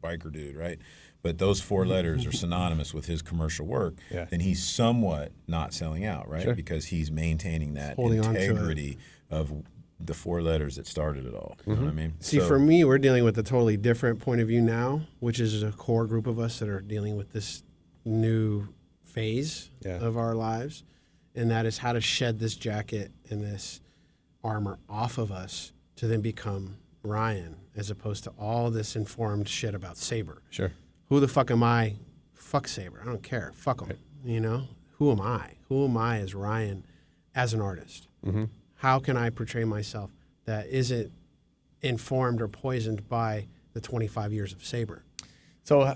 biker dude, right? But those 4 letters are synonymous with his commercial work. Yeah. Then he's somewhat not selling out, right? Sure. Because he's maintaining that Holding on to it. integrity of the 4 letters that started it all. You know what I mean? See, for me, we're dealing with a totally different point of view now, which is a core group of us that are dealing with this new phase of our lives, and that is how to shed this jacket and this armor off of us to then become Ryan, as opposed to all this informed shit about Saber. Sure. Who the fuck am I? Fuck Saber. I don't care. Fuck him. Who am I? Who am I as Ryan, as an artist? How can I portray myself that isn't informed or poisoned by the 25 years of Saber? So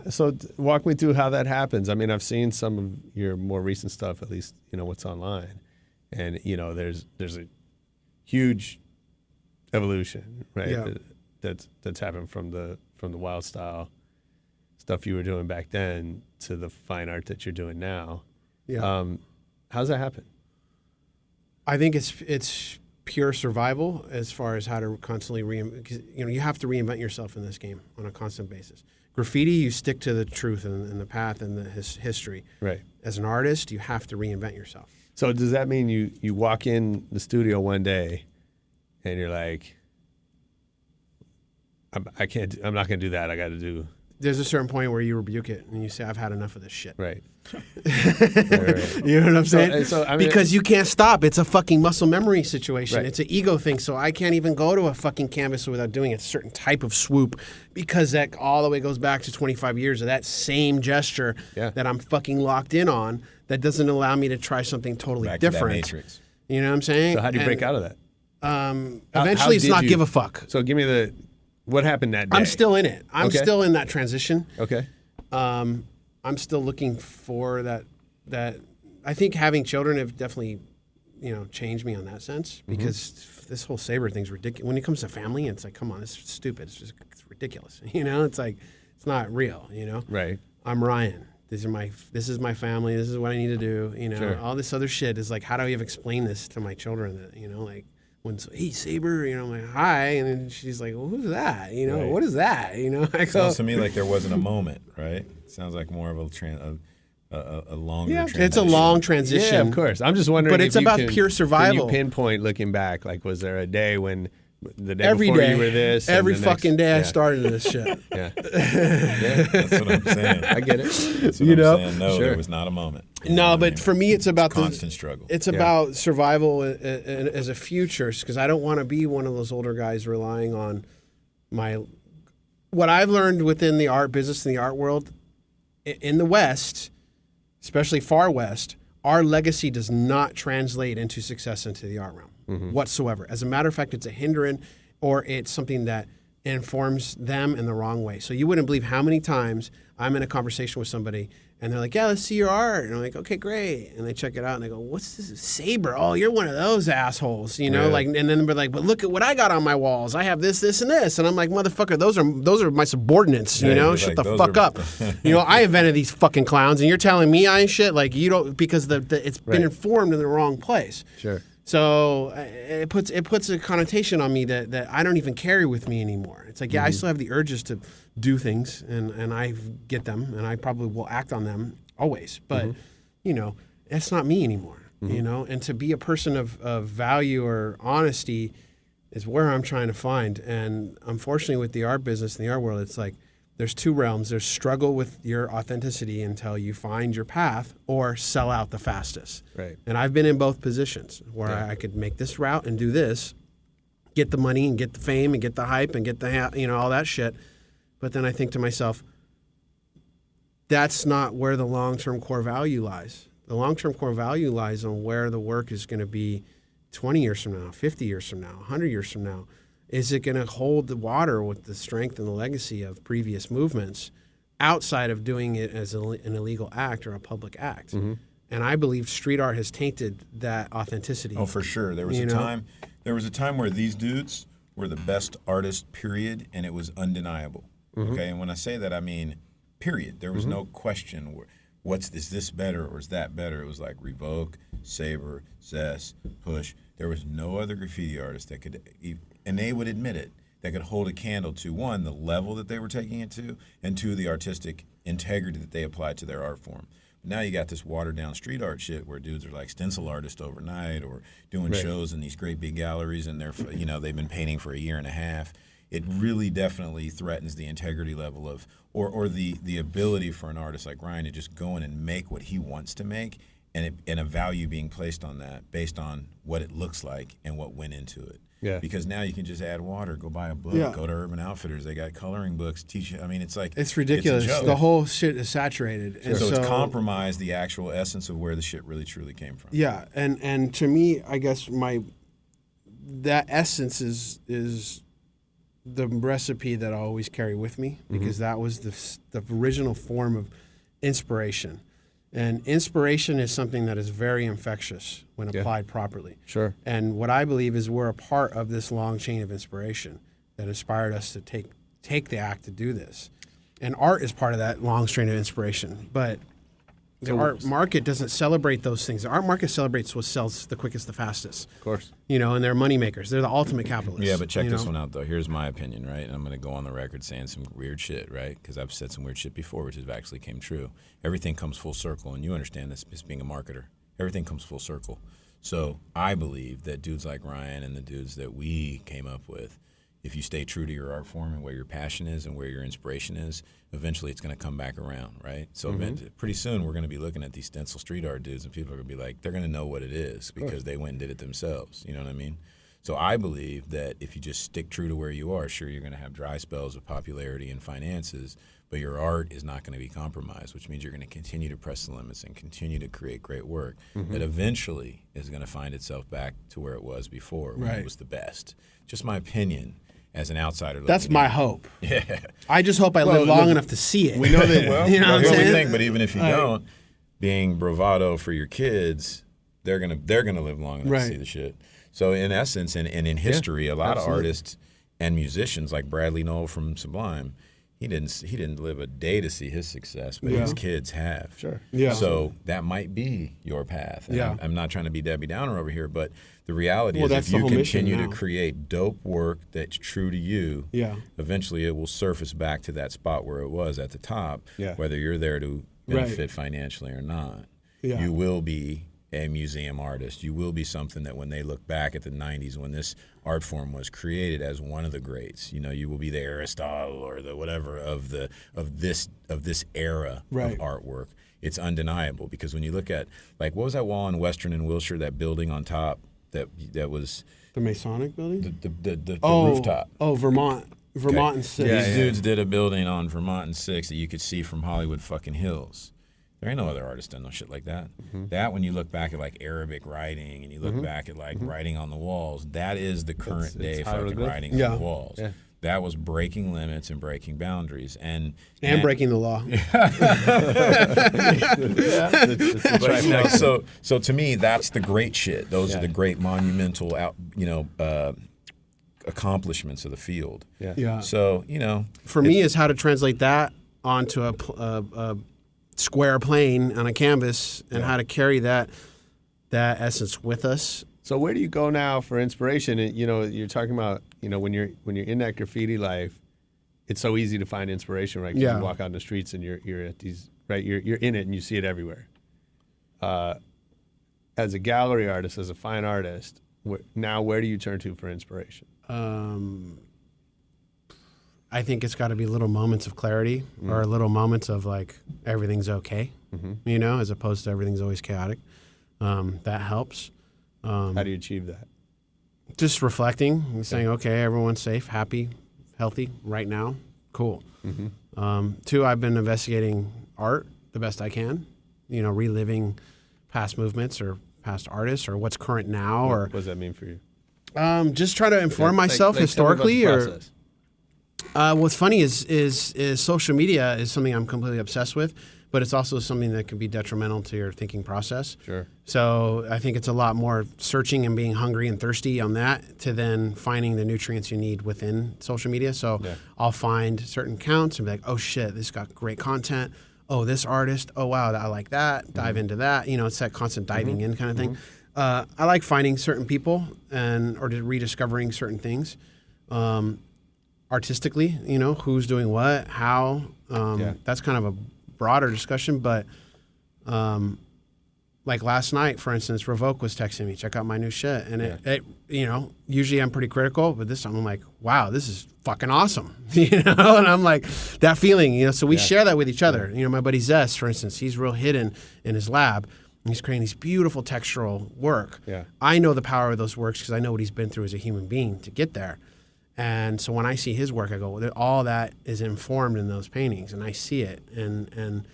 walk me through how that happens. I mean, I've seen some of your more recent stuff, at least, what's online. And, there's a huge evolution, right? Yeah. That's happened from the wild style stuff you were doing back then to the fine art that you're doing now. Yeah. How's that happen? I think it's pure survival as far as how to constantly you have to reinvent yourself in this game on a constant basis. Graffiti, you stick to the truth and the path and the history. Right. As an artist, you have to reinvent yourself. So does that mean you walk in the studio one day and you're like, I'm not going to do that. I got to do. There's a certain point where you rebuke it and you say, I've had enough of this shit. Right. Right. You know what I'm saying? So, I mean, because you can't stop. It's a fucking muscle memory situation. Right. It's an ego thing. So I can't even go to a fucking canvas without doing a certain type of swoop because that all the way goes back to 25 years of that same gesture that I'm fucking locked in on that doesn't allow me to try something totally back to that different. matrix. You know what I'm saying? So how do you break out of that? Eventually, it's did not you- give a fuck. So give me what happened that day? I'm still in it. I'm Okay. still in that transition. Okay. I'm still looking for that. I think having children have definitely, changed me on that sense because this whole Saber thing's ridiculous. When it comes to family, it's like, come on, it's stupid. It's ridiculous. It's like, it's not real. Right. I'm Ryan. This is my family. This is what I need to do. Sure. All this other shit is like, how do I even explain this to my children? That like. When hey Saber, I'm like hi, and then she's like, well, who's that? Right. What is that? I go, Sounds to me like there wasn't a moment, right? Sounds like more of a longer. yeah, transition. it's a long transition. Yeah, of course. I'm just wondering. But if it's you about can- pure survival. Can you pinpoint looking back? Like, was there a day when the day Every before day, you were this? and every the next- fucking day I yeah. started this shit. Yeah. That's what I'm saying. I get it. That's what I'm saying. No, Sure. there was not a moment. No, but for me, it's about constant struggle. It's about survival as a future, because I don't want to be one of those older guys relying on what I've learned within the art business and the art world in the West, especially far West. Our legacy does not translate into success into the art realm whatsoever. As a matter of fact, it's a hindrance or it's something that informs them in the wrong way. So you wouldn't believe how many times I'm in a conversation with somebody and they're like, yeah, let's see your art. And I'm like, okay, great. And they check it out and they go, what's this? Saber? Oh, you're one of those assholes, like, and then they're like, but look at what I got on my walls. I have this, this, and this. And I'm like, motherfucker, those are my subordinates, shut the fuck up. I invented these fucking clowns and you're telling me I ain't shit? Like, you don't, because it's been informed in the wrong place. Sure. So it puts a connotation on me that I don't even carry with me anymore. It's like, I still have the urges to do things, and I get them, and I probably will act on them always. But, that's not me anymore, And to be a person of value or honesty is where I'm trying to find. And unfortunately with the art business and the art world, it's like there's two realms. There's struggle with your authenticity until you find your path, or sell out the fastest. Right. And I've been in both positions where I could make this route and do this, get the money and get the fame and get the hype and get the all that shit. But then I think to myself, that's not where the long-term core value lies. The long-term core value lies on where the work is going to be 20 years from now, 50 years from now, 100 years from now. Is it going to hold the water with the strength and the legacy of previous movements outside of doing it as an illegal act or a public act? And I believe street art has tainted that authenticity. Oh, for sure. There was a time where these dudes were the best artists, period, and it was undeniable. Okay, and when I say that, I mean, period. There was no question. Is this better or is that better? It was like Revoke, Saber, Zest, Push. There was no other graffiti artist that could, and they would admit it, that could hold a candle to, one, the level that they were taking it to, and two, the artistic integrity that they applied to their art form. Now you got this watered down street art shit where dudes are like stencil artists overnight or doing shows in these great big galleries, and they've been painting for a year and a half. It really definitely threatens the integrity level of, or the ability for an artist like Ryan to just go in and make what he wants to make, and a value being placed on that based on what it looks like and what went into it. Yeah. Because now you can just add water, go buy a book, go to Urban Outfitters. They got coloring books, teach you. I mean, it's like It's ridiculous. It's a joke. The whole shit is saturated. And So it's compromised the actual essence of where the shit really truly came from. Yeah, and to me, I guess that essence is the recipe that I always carry with me, because that was the original form of inspiration. And inspiration is something that is very infectious when applied properly. Sure. And what I believe is we're a part of this long chain of inspiration that inspired us to take the act to do this. And art is part of that long strain of inspiration. But the art market doesn't celebrate those things. The art market celebrates what sells the quickest, the fastest. Of course. And they're money makers. They're the ultimate capitalists. Yeah, but check this one out, though. Here's my opinion, right? And I'm going to go on the record saying some weird shit, right? Because I've said some weird shit before, which has actually came true. Everything comes full circle, and you understand this as being a marketer. Everything comes full circle. So I believe that dudes like Ryan and the dudes that we came up with, if you stay true to your art form and where your passion is and where your inspiration is, eventually it's going to come back around, right? So pretty soon we're going to be looking at these stencil street art dudes, and people are going to be like, they're going to know what it is because they went and did it themselves. You know what I mean? So I believe that if you just stick true to where you are, sure, you're going to have dry spells of popularity and finances, but your art is not going to be compromised, which means you're going to continue to press the limits and continue to create great work that eventually is going to find itself back to where it was before when it was the best. Just my opinion. As an outsider, That's my hope. Yeah, I just hope I live long enough to see it. we know that. Well, you know what I'm here's the saying? thing. But even if you don't, being bravado for your kids, they're gonna live long enough to see the shit. So in essence, and in history, a lot of artists and musicians like Bradley Noel from Sublime, he didn't live a day to see his success, but his kids have. Sure. Yeah. So that might be your path. And Yeah. I'm not trying to be Debbie Downer over here, but the reality is that's if the you whole mission continue to now. create dope work that's true to you, eventually it will surface back to that spot where it was at the top, whether you're there to benefit financially or not. Yeah. You will be a museum artist. You will be something that when they look back at the 90s when this art form was created as one of the greats, you will be the Aristotle or the whatever of this era of artwork. It's undeniable because when you look at, like, what was that wall in Western and Wilshire, that building on top that was The Masonic building? the rooftop. Oh, Vermont and 6. These dudes did a building on Vermont and 6 that you could see from Hollywood fucking Hills. There ain't no other artist done no shit like that. That, when you look back at like Arabic writing and you look back at like writing on the walls, that is the current day fucking writing on the walls. Yeah. That was breaking limits and breaking boundaries and breaking the law. So to me, that's the great shit. Those are the great monumental accomplishments of the field. Yeah. So For me, is how to translate that onto a square plane on a canvas and how to carry that essence with us. So where do you go now for inspiration? And, you're talking about, when you're in that graffiti life, it's so easy to find inspiration, right? 'Cause you walk out in the streets and you're at these, right? You're in it and you see it everywhere. As a gallery artist, as a fine artist, where do you turn to for inspiration? I think it's got to be little moments of clarity or little moments of like everything's okay, you know, as opposed to everything's always chaotic. That helps. How do you achieve that? Just reflecting and saying, okay, everyone's safe, happy, healthy right now. Cool. 2, I've been investigating art the best I can, you know, reliving past movements or past artists or what's current now. What does that mean for you? Just try to inform myself historically or... what's funny is social media is something I'm completely obsessed with, but it's also something that can be detrimental to your thinking process. Sure. So I think it's a lot more searching and being hungry and thirsty on that to then finding the nutrients you need within social media. So I'll find certain accounts and be like, oh shit, this got great content. Oh, this artist. Oh wow, I like that. Dive into that. You know, it's that constant diving in kind of thing. I like finding certain people or rediscovering certain things. Artistically, you know, who's doing what, how. That's kind of a broader discussion, but like last night, for instance, Revoke was texting me, check out my new shit. And it, you know, usually I'm pretty critical, but this time I'm like, wow, this is fucking awesome. You know, and I'm like, that feeling, you know, so we share that with each other. You know, my buddy Zest, for instance, he's real hidden in his lab. And he's creating these beautiful textural work. Yeah. I know the power of those works because I know what he's been through as a human being to get there. And so when I see his work, I go, well, all that is informed in those paintings, and I see it. And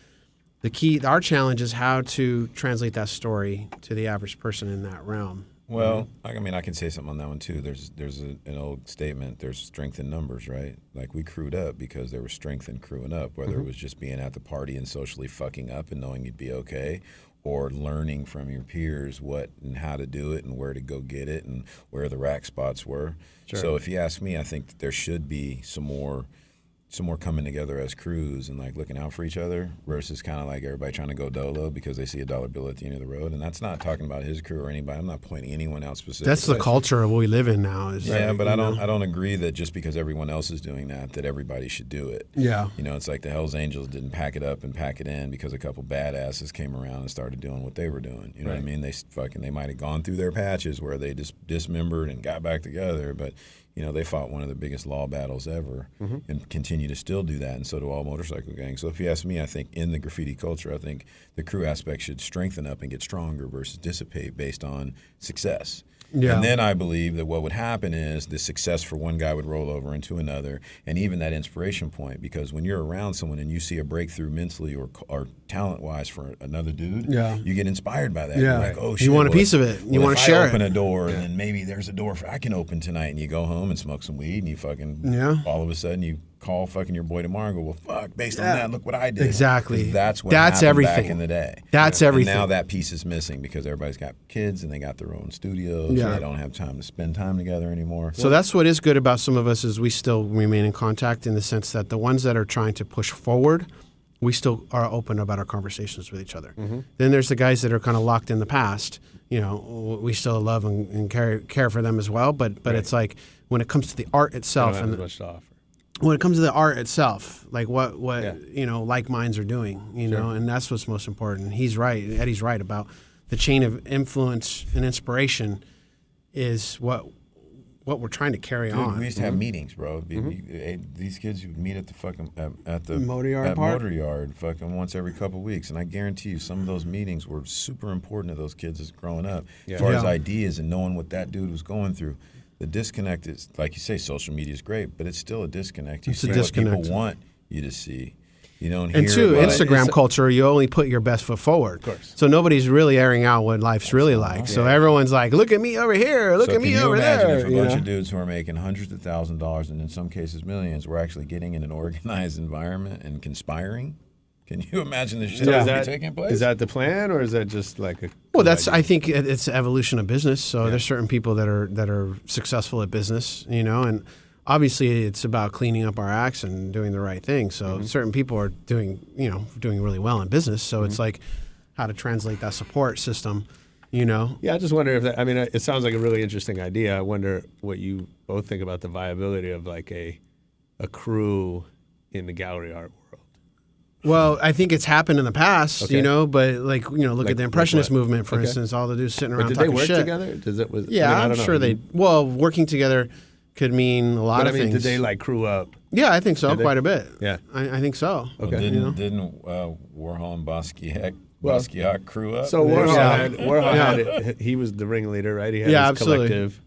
the key, our challenge is how to translate that story to the average person in that realm. Well, I mean, I can say something on that one too. There's an old statement. There's strength in numbers, right? Like we crewed up because there was strength in crewing up, whether it was just being at the party and socially fucking up and knowing you'd be okay, or learning from your peers what and how to do it and where to go get it and where the rack spots were. Sure. So if you ask me, I think that there should be some more coming together as crews and like looking out for each other versus kind of like everybody trying to go dolo because they see a dollar bill at the end of the road. And that's not talking about his crew or anybody. I'm not pointing anyone out specifically. That's the culture of what we live in now. But I don't agree that just because everyone else is doing that everybody should do it. Yeah. You know, it's like the Hells Angels didn't pack it up and pack it in because a couple badasses came around and started doing what they were doing. You know what I mean? They might have gone through their patches where they just dismembered and got back together, but you know, they fought one of the biggest law battles ever and continue to still do that, and so do all motorcycle gangs. So if you ask me, I think in the graffiti culture, I think the crew aspect should strengthen up and get stronger versus dissipate based on success. Yeah. And then I believe that what would happen is the success for one guy would roll over into another, and even that inspiration point, because when you're around someone and you see a breakthrough mentally or talent-wise for another dude, you get inspired by that. Yeah. You're like, oh, shit, you want a piece of it. You want to share it. If I open a door, and then maybe there's a door I can open tonight, and you go home and smoke some weed, and you fucking, all of a sudden you call fucking your boy tomorrow and go, well, fuck, based on that, look what I did. Exactly. That's what happened everything. Back in the day. That's everything. And now that piece is missing because everybody's got kids and they got their own studios and they don't have time to spend time together anymore. So that's what is good about some of us is we still remain in contact in the sense that the ones that are trying to push forward, we still are open about our conversations with each other. Then there's the guys that are kind of locked in the past. You know, we still love and care for them as well, but it's like when it comes to the art itself, and much to offer. When it comes to the art itself, like what you know, like minds are doing, you know, and that's what's most important. He's right, Eddie's right about the chain of influence and inspiration is what we're trying to carry on. We used to have meetings, bro. These kids would meet at the fucking at the motor yard motor yard fucking once every couple of weeks, and I guarantee you some of those meetings were super important to those kids as growing up, as far as ideas and knowing what that dude was going through. The disconnect is, like you say, social media is great, but it's still a disconnect. You see what people want you to see. You don't hear. And two, Instagram culture, you only put your best foot forward. Of course. So nobody's really airing out what life's really like. So everyone's like, look at me over here, look at me over there. Can you imagine if a bunch of dudes who are making hundreds of thousands of dollars and in some cases millions were actually getting in an organized environment and conspiring? Can you imagine the shit that's taking place? Is that the plan, or is that just like a? Well, that's. I think it's the evolution of business. So there's certain people that are successful at business, you know, and obviously it's about cleaning up our acts and doing the right thing. So certain people are doing really well in business. So it's like how to translate that support system, you know. Yeah, I just wonder if that. I mean, it sounds like a really interesting idea. I wonder what you both think about the viability of like a crew in the gallery art world. Well, I think it's happened in the past, you know, but look at the Impressionist movement, for instance, all the dudes sitting around talking shit. Did they work together? I'm sure they, working together could mean a lot But of I mean, things. did they like crew up? Yeah, I think so, Did they? quite a bit. Yeah. I think so. Well, Okay. didn't Warhol and Basquiat crew up? So Warhol, Yeah. had he was the ringleader, right? He had Yeah, his absolutely. collective.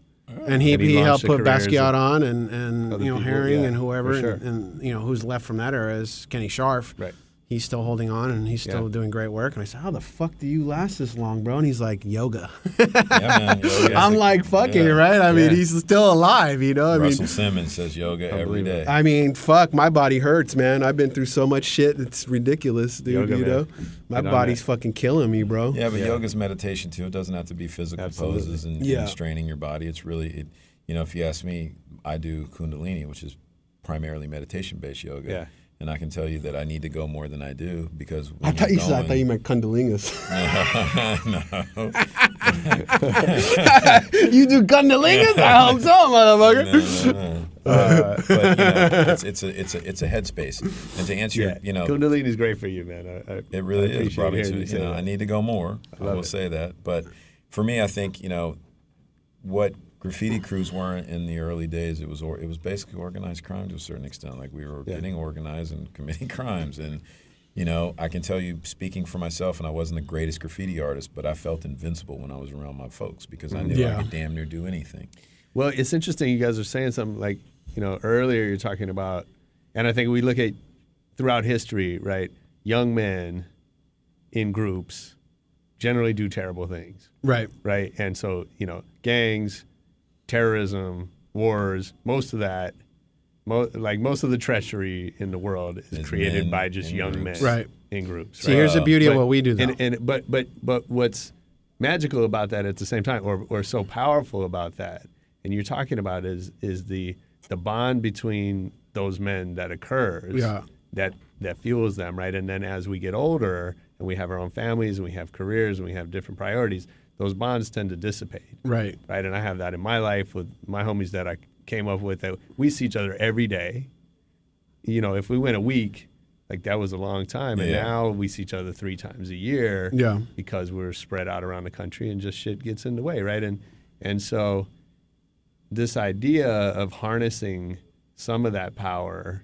And he And he helped launched put the careers Basquiat of on, and other you know, people, Herring yeah, and whoever, for sure. and you know, who's left from that era is Kenny Scharf. Right. He's still holding on, and he's still Yeah. doing great work. And I said, "How the fuck do you last this long, bro?" And he's like, "Yoga." Yeah, man. Yoga. I'm like, "Fucking Yeah. right." I mean, Yeah. he's still alive, you know. I Russell mean, Simmons says yoga every day. I mean, fuck, my body hurts, man. I've been through so much shit. It's ridiculous, dude. Yoga, you man. know, my Get on body's that. fucking killing me, bro. Yeah, but yoga's meditation too. It doesn't have to be physical Absolutely. poses and, Yeah. and straining your body. It's really, you know, if you ask me, I do Kundalini, which is primarily meditation-based yoga. Yeah. And I can tell you that I need to go more than I do because I when thought you you're said, I thought going- you meant Kundalingas. No. You do Kundalingas? I hope so, motherfucker. No. But you know, it's a headspace. And to answer your, you know, Kundalini is great for you, man. it really is. appreciate Probably hearing too. you say that. I need to go more. I love will it. say that. But for me, I think, you know, what graffiti crews weren't in the early days, it was basically organized crime to a certain extent. Like we were getting organized and committing crimes. And you know, I can tell you, speaking for myself, and I wasn't the greatest graffiti artist, but I felt invincible when I was around my folks because I knew I could damn near do anything. Well, it's interesting you guys are saying something like, you know, earlier you're talking about, and I think we look at throughout history, right? Young men in groups generally do terrible things, Right. right? And so, you know, gangs, terrorism, wars, most of that, most of the treachery in the world is Is created men by just in young groups. men Right. in groups. See, right? here's the beauty of what we do, though. But what's magical about that at the same time, or so powerful about that, and you're talking about is the bond between those men that occurs, Yeah. that fuels them, right? And then as we get older and we have our own families and we have careers and we have different priorities, those bonds tend to dissipate, Right. right? And I have that in my life with my homies that I came up with. That we see each other every day. You know, if we went a week, like that was a long time, and Yeah. now we see each other 3 times a year, Yeah. because we're spread out around the country and just shit gets in the way, right? And so this idea of harnessing some of that power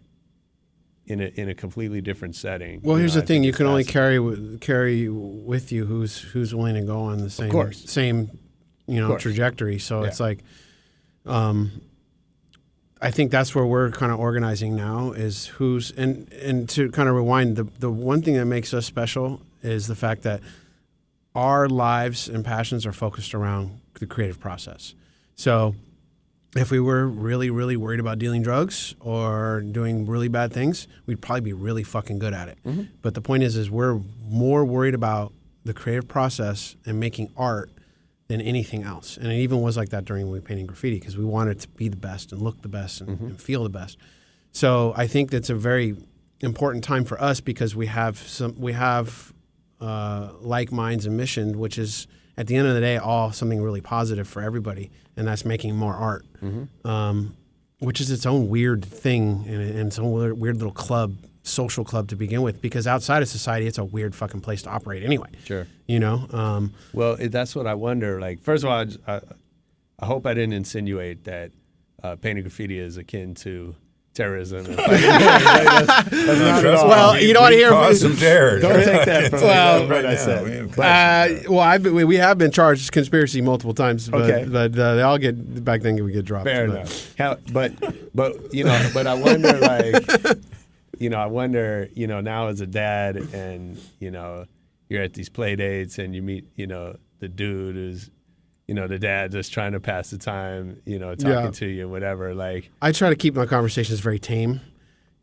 in a completely different setting. Well, you here's know, the I thing: think you is can only fascinating. carry with you who's willing to go on the same course. same trajectory. So Yeah. it's like, I think that's where we're kind of organizing now is who's and to kind of rewind, the one thing that makes us special is the fact that our lives and passions are focused around the creative process. So if we were really, really worried about dealing drugs or doing really bad things, we'd probably be really fucking good at it. Mm-hmm. But the point is we're more worried about the creative process and making art than anything else. And it even was like that during when we painted graffiti because we wanted to be the best and look the best and, and feel the best. So I think that's a very important time for us because we have like minds and mission, which is at the end of the day all something really positive for everybody, and that's making more art, which is its own weird thing and its own weird little club, social club to begin with, because outside of society it's a weird fucking place to operate anyway. Sure. You know? Well, that's what I wonder. Like, first of all, I hope I didn't insinuate that painting graffiti is akin to terrorism. And that's not at all. Well, you don't want to hear Cause some terror. Don't take that from Well, what I now, said. we have been charged with conspiracy multiple times, but, Okay. but they all get back then we get dropped. Fair But- enough. But you know, but I wonder, like, you know, now as a dad, and you know, you're at these play dates, and you meet, you know, the dude who's, you know, the dad just trying to pass the time, you know, talking Yeah. to you, whatever. Like, I try to keep my conversations very tame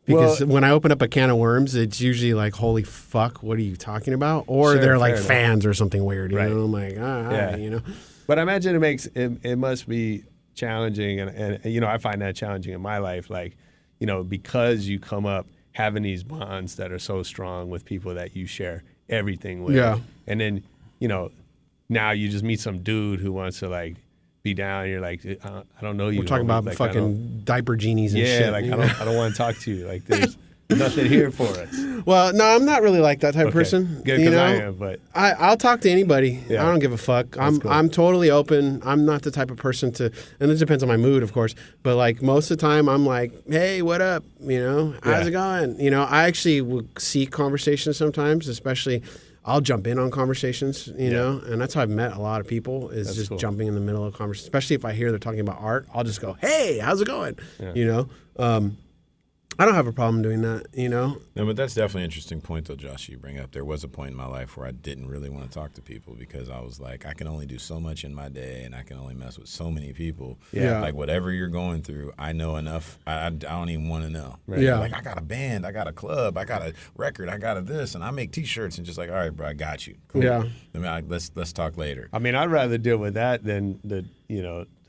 because Well- when I open up a can of worms, it's usually like, holy fuck, what are you talking about? Or Sure, they're like fair enough. fans or something weird. You Right. know, I'm like, Yeah. you know. but I imagine it must be challenging, and you know, I find that challenging in my life, like, you know, because you come up having these bonds that are so strong with people that you share everything with. Yeah. And then, you know, now you just meet some dude who wants to like be down. And you're like, I don't know you. We're talking homie. about Like, I don't- fucking diaper genies and yeah, shit. like you I know? don't want to talk to you. Like nothing here for us. Well, no, I'm not really like that type of Okay. person. Good, you 'cause know, I am, but I'll talk to anybody. Yeah. I don't give a fuck. I'm cool. I'm totally open. I'm not the type of person to, and it depends on my mood, of course. But like most of the time, I'm like, hey, what up? You know, how's Yeah. it going? You know, I actually will seek conversations sometimes, especially. I'll jump in on conversations, you know, and that's how I've met a lot of people is That's just cool. jumping in the middle of a conversation, especially if I hear they're talking about art. I'll just go, hey, how's it going? You know, I don't have a problem doing that, you know. No, but that's definitely an interesting point, though, Josh, you bring up. There was a point in my life where I didn't really want to talk to people because I was like, I can only do so much in my day and I can only mess with so many people. Yeah. Like, whatever you're going through, I know enough. I don't even want to know. Right. Yeah. Like, I got a band, I got a club, I got a record, I got a this, and I make T-shirts and just like, all right, bro, I got you. Cool. Yeah. I mean, let's talk later. I mean, I'd rather deal with that than the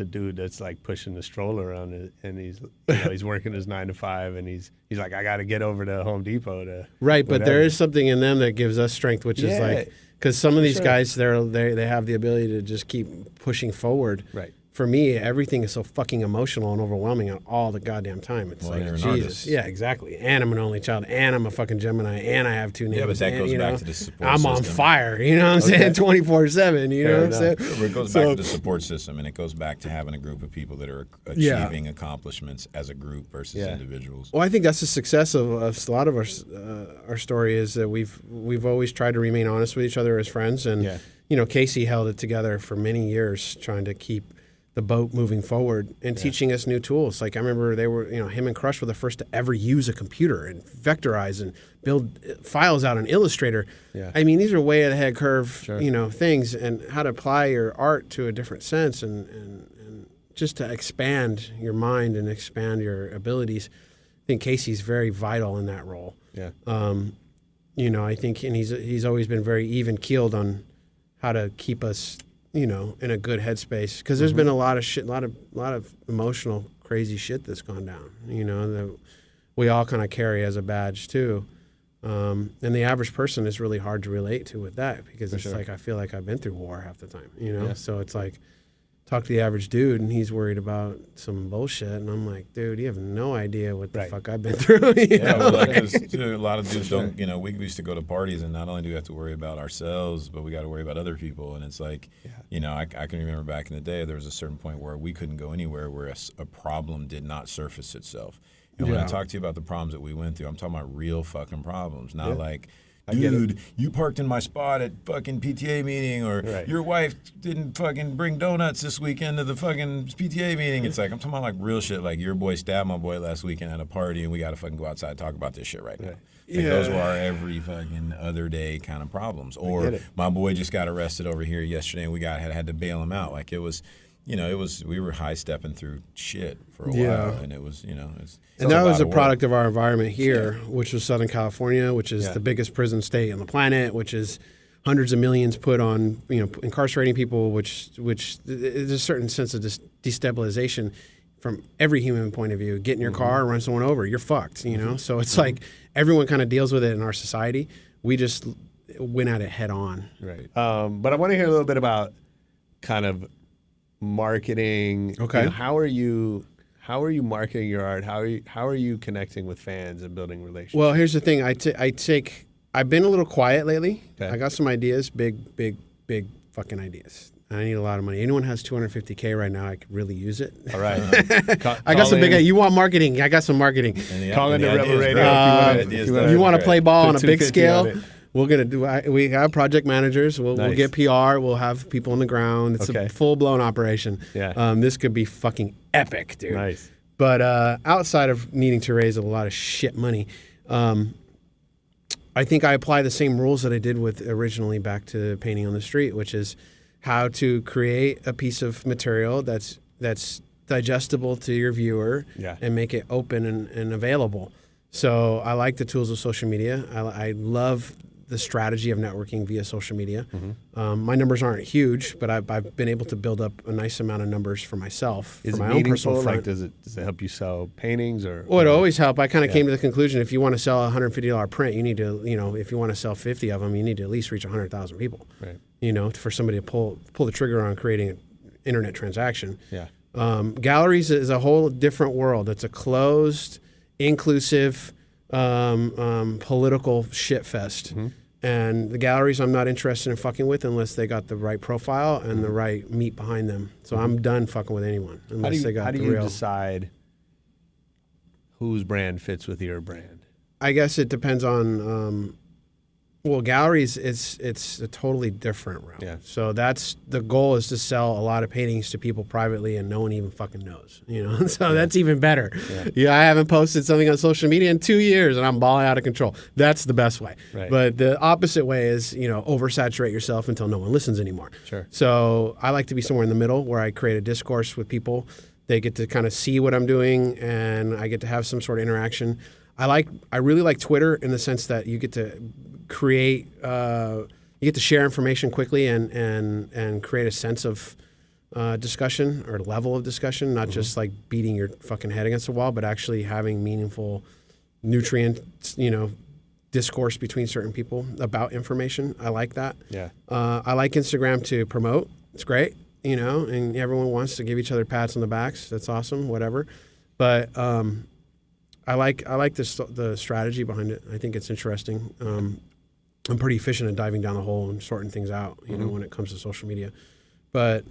dude that's like pushing the stroller around and he's he's working his 9 to 5 and he's like, I got to get over to Home Depot to Right, but there whatever. is something in them that gives us strength, which is Yeah, like because some of these sure. guys they have the ability to just keep pushing forward. Right. For me, everything is so fucking emotional and overwhelming all the goddamn time. It's Well, like you're an Jesus, artist. yeah, exactly. And I'm an only child, and I'm a fucking Gemini, and I have 2 names. Yeah, but that and, goes you back know, to the support I'm on system. fire. You know what I'm saying? 24/7. You know Fair what I'm saying? But it goes back to the support system, and it goes back to having a group of people that are achieving accomplishments as a group versus individuals. Well, I think that's the success of a lot of our story is that we've always tried to remain honest with each other as friends, and you know, Casey held it together for many years, trying to keep the boat moving forward and teaching us new tools. Like I remember they were, you know, him and Crush were the first to ever use a computer and vectorize and build files out in Illustrator. Yeah. I mean, these are way ahead curve, you know, things and how to apply your art to a different sense and just to expand your mind and expand your abilities. I think Casey's very vital in that role. Yeah. You know, I think, and he's always been very even keeled on how to keep us, you know, in a good headspace, because there's been a lot of shit, a lot of emotional, crazy shit that's gone down. You know, that we all kind of carry as a badge too. And the average person is really hard to relate to with that because it's like I feel like I've been through war half the time. You know, so it's like talk to the average dude and he's worried about some bullshit, and I'm like, dude, you have no idea what the fuck I've been through. You know? Well, like, 'cause, dude, a lot of dudes don't, you know, we used to go to parties and not only do we have to worry about ourselves, but we got to worry about other people. And it's like, you know, I can remember back in the day, there was a certain point where we couldn't go anywhere where a problem did not surface itself. And when I talk to you about the problems that we went through, I'm talking about real fucking problems, not like, dude, you parked in my spot at fucking PTA meeting, or your wife didn't fucking bring donuts this weekend to the fucking PTA meeting. It's like, I'm talking about like real shit, like your boy stabbed my boy last weekend at a party and we got to fucking go outside and talk about this shit right now. Like, those were our every fucking other day kind of problems. Or my boy just got arrested over here yesterday and we had to bail him out. Like it was, you know, we were high stepping through shit for a while, and it was, you know, and that was a product of our environment here, which was Southern California, which is the biggest prison state on the planet, which is hundreds of millions put on, you know, incarcerating people, which there's a certain sense of destabilization from every human point of view. Get in your car, run someone over, you're fucked, you know? So it's like everyone kind of deals with it in our society. We just went at it head on. Right. But I want to hear a little bit about kind of marketing. Okay. You know, how are you marketing your art? How are you connecting with fans and building relationships? Well, here's the thing. I've been a little quiet lately. Okay. I got some ideas, big fucking ideas. I need a lot of money. Anyone has $250K right now, I could really use it. All right. I got some big. You want marketing? I got some marketing. Call into Rebel Radio. You want to play ball on a big 250 scale? on it. We're gonna do. We have project managers. We'll get PR. We'll have people on the ground. It's a full blown operation. Yeah. This could be fucking epic, dude. Nice. But outside of needing to raise a lot of shit money, I think I apply the same rules that I did with originally back to painting on the street, which is how to create a piece of material that's digestible to your viewer and make it open and available. So I like the tools of social media. I love the strategy of networking via social media. My numbers aren't huge, but I've been able to build up a nice amount of numbers for myself. Is for it my own meaningful? personal front. Like, does it help you sell paintings or? Well, it always help. I kind of came to the conclusion if you want to sell a $150 print, you need to, you know, if you want to sell 50 of them, you need to at least reach 100,000 people. Right. You know, for somebody to pull the trigger on creating an internet transaction. Yeah. Galleries is a whole different world. It's a closed, inclusive, political shitfest. And the galleries I'm not interested in fucking with unless they got the right profile and the right meat behind them. So I'm done fucking with anyone unless they got how do the you real. decide whose brand fits with your brand? I guess it depends on. Well, galleries, it's a totally different realm. Yeah. So that's the goal, is to sell a lot of paintings to people privately and no one even fucking knows. So that's even better. Yeah, I haven't posted something on social media in 2 years and I'm balling out of control. That's the best way. Right. But the opposite way is, oversaturate yourself until no one listens anymore. Sure. So I like to be somewhere in the middle where I create a discourse with people. They get to kind of see what I'm doing and I get to have some sort of interaction. I really like Twitter in the sense that you get to create, you get to share information quickly and create a sense of discussion or level of discussion, not just like beating your fucking head against the wall, but actually having meaningful nutrient, discourse between certain people about information. I like that. Yeah. I like Instagram to promote. It's great, and everyone wants to give each other pats on the backs. That's awesome, whatever. But I like the strategy behind it. I think it's interesting. I'm pretty efficient at diving down the hole and sorting things out, when it comes to social media. But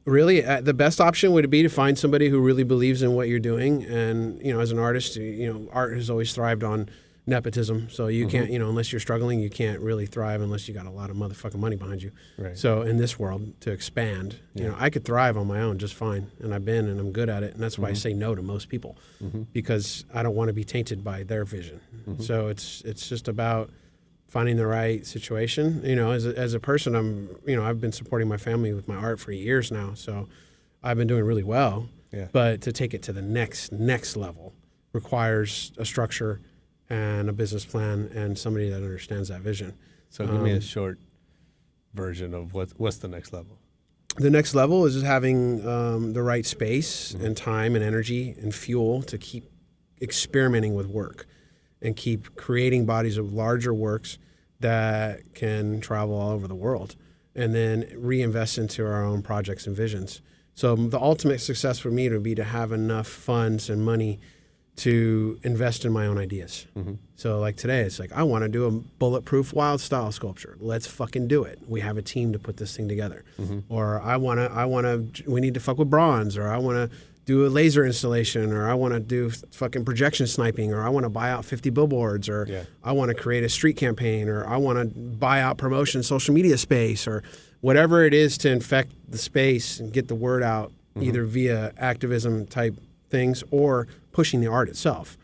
really, the best option would be to find somebody who really believes in what you're doing. And, as an artist, art has always thrived on nepotism. So you can't, unless you're struggling, you can't really thrive unless you got a lot of motherfucking money behind you. Right. So in this world, to expand, I could thrive on my own just fine. And I've been, and I'm good at it. And that's why I say no to most people, because I don't want to be tainted by their vision. So it's just about finding the right situation. As a person, I've been supporting my family with my art for years now. So I've been doing really well. Yeah. But to take it to the next level requires a structure and a business plan and somebody that understands that vision. So give me a short version of what's the next level. The next level is just having the right space and time and energy and fuel to keep experimenting with work and keep creating bodies of larger works that can travel all over the world, and then reinvest into our own projects and visions. So the ultimate success for me would be to have enough funds and money to invest in my own ideas. So like today, it's like, I want to do a bulletproof wild style sculpture. Let's fucking do it. We have a team to put this thing together. Or we need to fuck with bronze, or I want to do a laser installation, or I want to do fucking projection sniping, or I want to buy out 50 billboards, or I want to create a street campaign, or I want to buy out promotion social media space, or whatever it is to infect the space and get the word out, either via activism type things or pushing the art itself.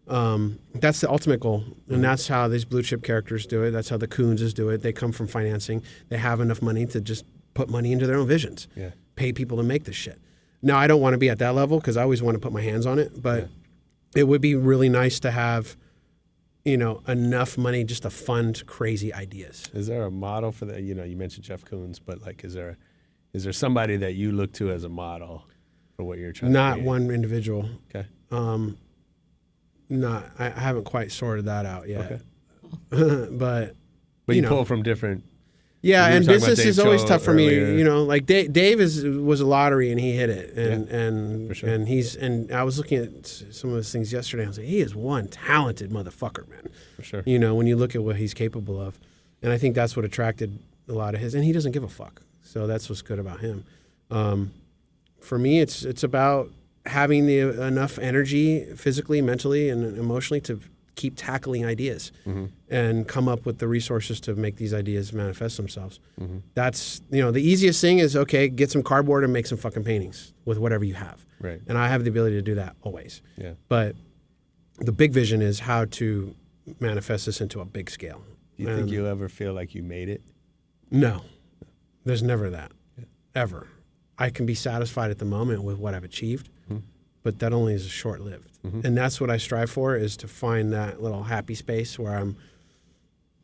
That's the ultimate goal. And that's how these blue chip characters do it. That's how the Coonses do it. They come from financing. They have enough money to just put money into their own visions, pay people to make this shit. Now, I don't want to be at that level because I always want to put my hands on it, but it would be really nice to have, enough money just to fund crazy ideas. Is there a model for that? You mentioned Jeff Koons, but like, is there somebody that you look to as a model for what you're trying to Not create? one individual. Okay. I haven't quite sorted that out yet. Okay. But you pull from different. Yeah, We were and talking about business Dave is always Cho tough for me. earlier. Like Dave was a lottery and he hit it, and for sure. and I was looking at some of his things yesterday. I was like, he is one talented motherfucker, man. For sure. When you look at what he's capable of, and I think that's what attracted a lot of his. And he doesn't give a fuck, so that's what's good about him. For me, it's about having enough energy, physically, mentally, and emotionally, to keep tackling ideas and come up with the resources to make these ideas manifest themselves. That's, the easiest thing is, okay, get some cardboard and make some fucking paintings with whatever you have. Right. And I have the ability to do that always. Yeah. But the big vision is how to manifest this into a big scale. Do you think you'll ever feel like you made it? No, there's never that, ever. I can be satisfied at the moment with what I've achieved, but that only is short-lived. And that's what I strive for, is to find that little happy space where I'm,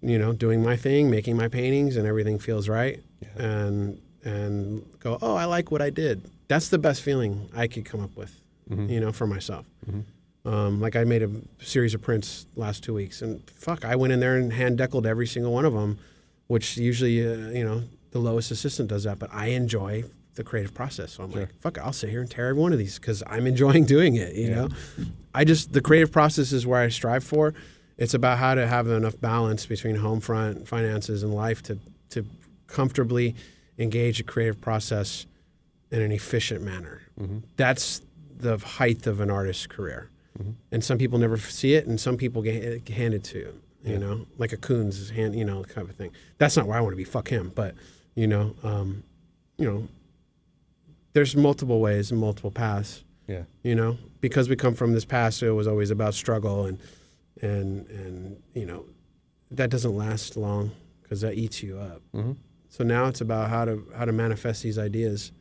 doing my thing, making my paintings, and everything feels right, and go, oh, I like what I did. That's the best feeling I could come up with, for myself. Like I made a series of prints last 2 weeks, and I went in there and hand-deckled every single one of them, which usually, the lowest assistant does that, but I enjoy the creative process. So I'm like, fuck it, I'll sit here and tear every one of these because I'm enjoying doing it, you know? The creative process is where I strive for. It's about how to have enough balance between home front, finances, and life to comfortably engage a creative process in an efficient manner. That's the height of an artist's career. And some people never see it, and some people get handed to you know, like a Coons hand, you know, kind of thing. That's not where I want to be. Fuck him. But you know, there's multiple ways and multiple paths. Yeah. You know, because we come from this past, it was always about struggle and you know, that doesn't last long because that eats you up. So now it's about how to manifest these ideas.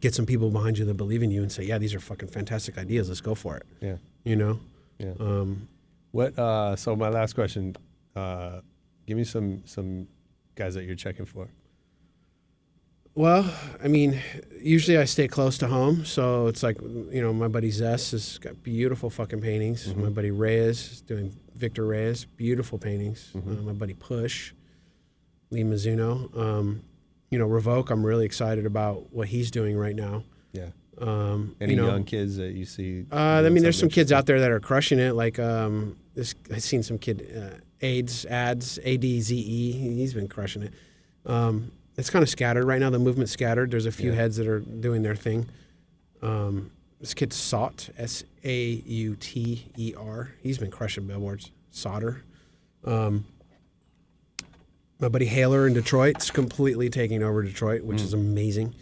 Get some people behind you that believe in you and say, yeah, these are fucking fantastic ideas. Let's go for it. Yeah. You know? Yeah. So my last question, give me some guys that you're checking for. Well, I mean, usually I stay close to home. So it's like, you know, my buddy Zess has got beautiful fucking paintings. My buddy Reyes is doing Victor Reyes, beautiful paintings. My buddy Push, Lee Mizuno. You know, Revoke, I'm really excited about what he's doing right now. Yeah. Any young kids that you see? I mean, there's some kids out there that are crushing it. Like, I've seen some kid, AIDS, ADZE. He's been crushing it. It's kind of scattered right now. The movement's scattered. There's a few heads that are doing their thing. This kid Saut, Sauter. He's been crushing billboards. Sauter. My buddy Haler in Detroit's completely taking over Detroit, which is amazing.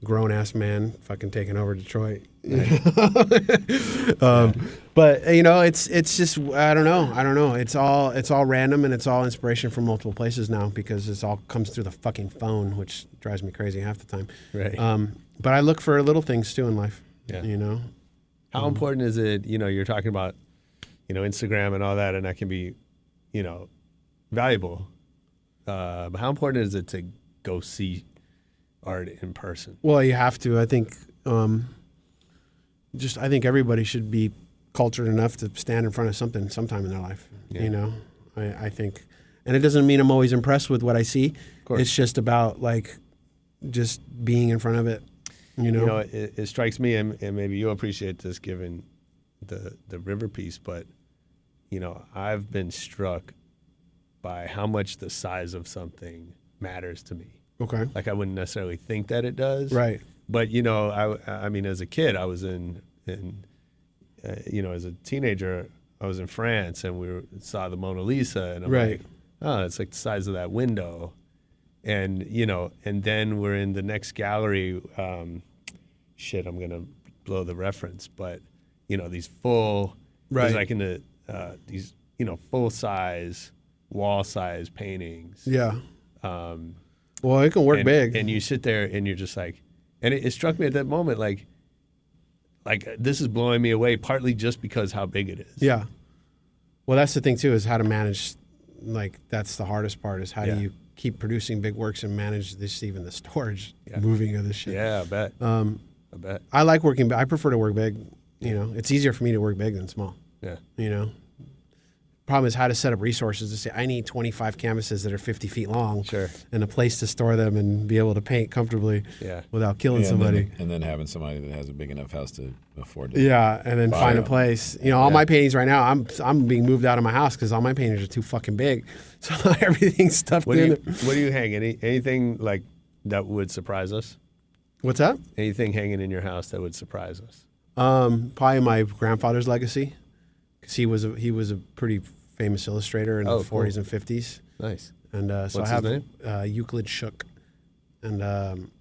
Grown ass man, fucking taking over Detroit. But you know, it's just I don't know. It's all random and it's all inspiration from multiple places now because it's all comes through the fucking phone, which drives me crazy half the time. Right. But I look for little things too in life. Yeah. You know. How important is it? You know, you're talking about, you know, Instagram and all that, and that can be, you know, valuable. But how important is it to go see art in person? Well, you have to. I think I think everybody should be cultured enough to stand in front of something sometime in their life. Yeah. You know, I think, and it doesn't mean I'm always impressed with what I see. Of course. It's just about like just being in front of it. You know, it strikes me, and maybe you'll appreciate this given the river piece, but you know, I've been struck by how much the size of something matters to me. Okay. Like I wouldn't necessarily think that it does. Right. But you know, I mean, as a kid, I was in you know, as a teenager, I was in France and saw the Mona Lisa, and I'm like, oh, it's like the size of that window, and you know, and then we're in the next gallery. Shit, I'm gonna blow the reference, but you know, these full, there's like in the these, you know, full size, wall size paintings. Yeah. Well, it can work big. And you sit there and you're just like, and it struck me at that moment, like this is blowing me away, partly just because how big it is. Yeah. Well, that's the thing too, is how to manage. Like that's the hardest part is how do you keep producing big works and manage this, even the storage, moving of this shit. Yeah, I bet. I bet. I like working. I prefer to work big. You know, it's easier for me to work big than small. Yeah. You know. Problem is how to set up resources to say I need 25 canvases that are 50 feet long, and a place to store them and be able to paint comfortably, without killing somebody. And then having somebody that has a big enough house to afford to. Yeah, and then find a place. You know, all my paintings right now, I'm being moved out of my house because all my paintings are too fucking big, so everything's stuffed in. What do you hang? Anything like that would surprise us? What's that? Anything hanging in your house that would surprise us? Probably my grandfather's legacy. Because he was a pretty famous illustrator in the 40s and 50s. Nice. And so What's I have his name? Euclid Shook. And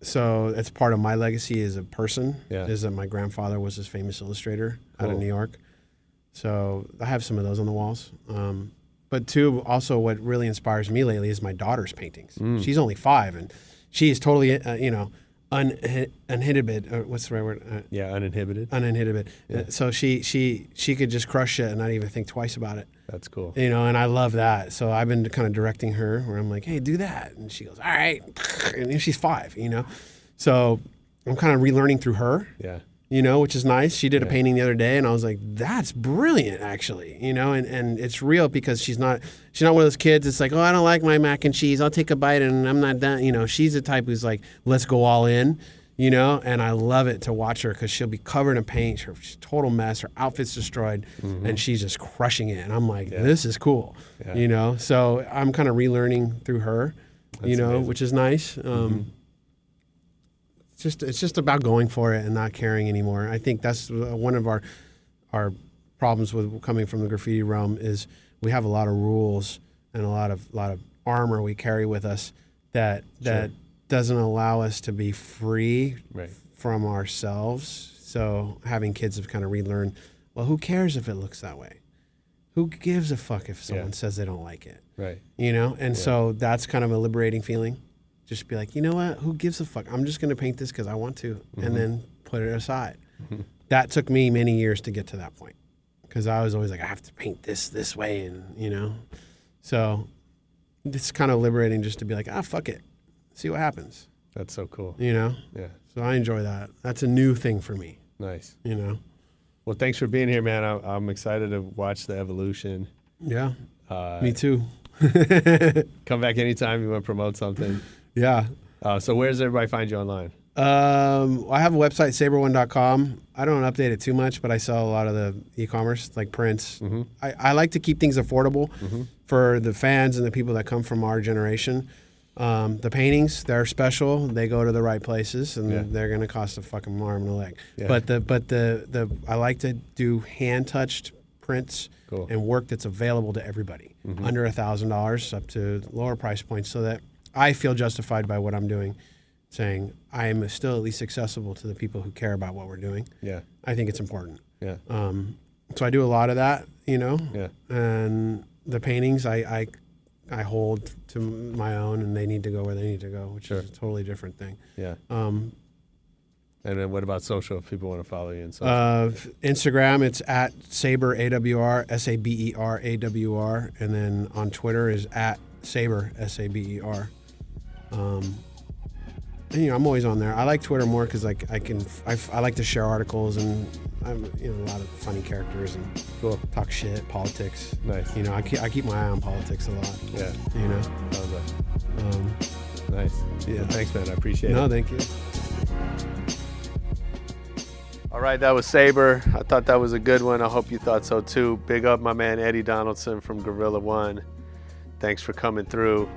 so it's part of my legacy as a person, is that my grandfather was this famous illustrator out of New York. So I have some of those on the walls. But two, also what really inspires me lately is my daughter's paintings. She's only 5, and she is totally, you know, uninhibited. What's the right word? Uninhibited. Uninhibited. Yeah. So she could just crush it and not even think twice about it. That's cool. You know, and I love that. So I've been kind of directing her where I'm like, hey, do that. And she goes, all right. And she's 5, you know. So I'm kind of relearning through her. Yeah. which is nice. She did a painting the other day, and I was like, that's brilliant, actually, and it's real because she's not one of those kids that's like, oh, I don't like my mac and cheese. I'll take a bite and I'm not done. She's the type who's like, let's go all in, and I love it to watch her because she'll be covered in paint. She's a total mess. Her outfit's destroyed, and she's just crushing it. And I'm like, this is cool, So I'm kind of relearning through her, amazing. Which is nice. It's just about going for it and not caring anymore. I think that's one of our problems with coming from the graffiti realm is we have a lot of rules and a lot of armor we carry with us that doesn't allow us to be free from ourselves. So having kids have kind of relearned, well, who cares if it looks that way? Who gives a fuck if someone says they don't like it? Right. And so that's kind of a liberating feeling. Just be like, you know what? Who gives a fuck? I'm just going to paint this because I want to, and then put it aside. That took me many years to get to that point because I was always like, I have to paint this way, and so it's kind of liberating just to be like, fuck it, see what happens. That's so cool. Yeah. So I enjoy that. That's a new thing for me. Nice. Well, thanks for being here, man. I'm excited to watch the evolution. Yeah. Me too. Come back anytime you want to promote something. Yeah. So where does everybody find you online? I have a website, saber1.com. I don't update it too much, but I sell a lot of the e-commerce, like prints. I like to keep things affordable for the fans and the people that come from our generation. The paintings, they're special. They go to the right places, and they're going to cost a fucking arm and a leg. Yeah. But the I like to do hand-touched prints and work that's available to everybody, under $1,000 up to lower price points, so that I feel justified by what I'm doing, saying I am still at least accessible to the people who care about what we're doing. Yeah, I think it's important. Yeah. So I do a lot of that, Yeah. And the paintings I hold to my own, and they need to go where they need to go, which is a totally different thing. Yeah. And then what about social, if people want to follow you in social? Instagram, it's at Saber, AWR, Saber, AWR. And then on Twitter is at Saber, Saber. And, I'm always on there. I like Twitter more because I like to share articles, and I'm a lot of funny characters and talk shit, politics. Nice. I keep my eye on politics a lot. Yeah. Nice. Yeah. Well, thanks, man. I appreciate it. No, thank you. All right, that was Saber. I thought that was a good one. I hope you thought so too. Big up my man Eddie Donaldson from Guerilla One. Thanks for coming through.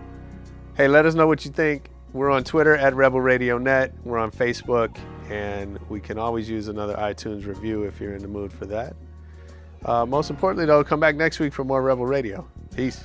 Hey, let us know what you think. We're on Twitter at Rebel Radio Net. We're on Facebook, and we can always use another iTunes review if you're in the mood for that. Most importantly, though, come back next week for more Rebel Radio. Peace.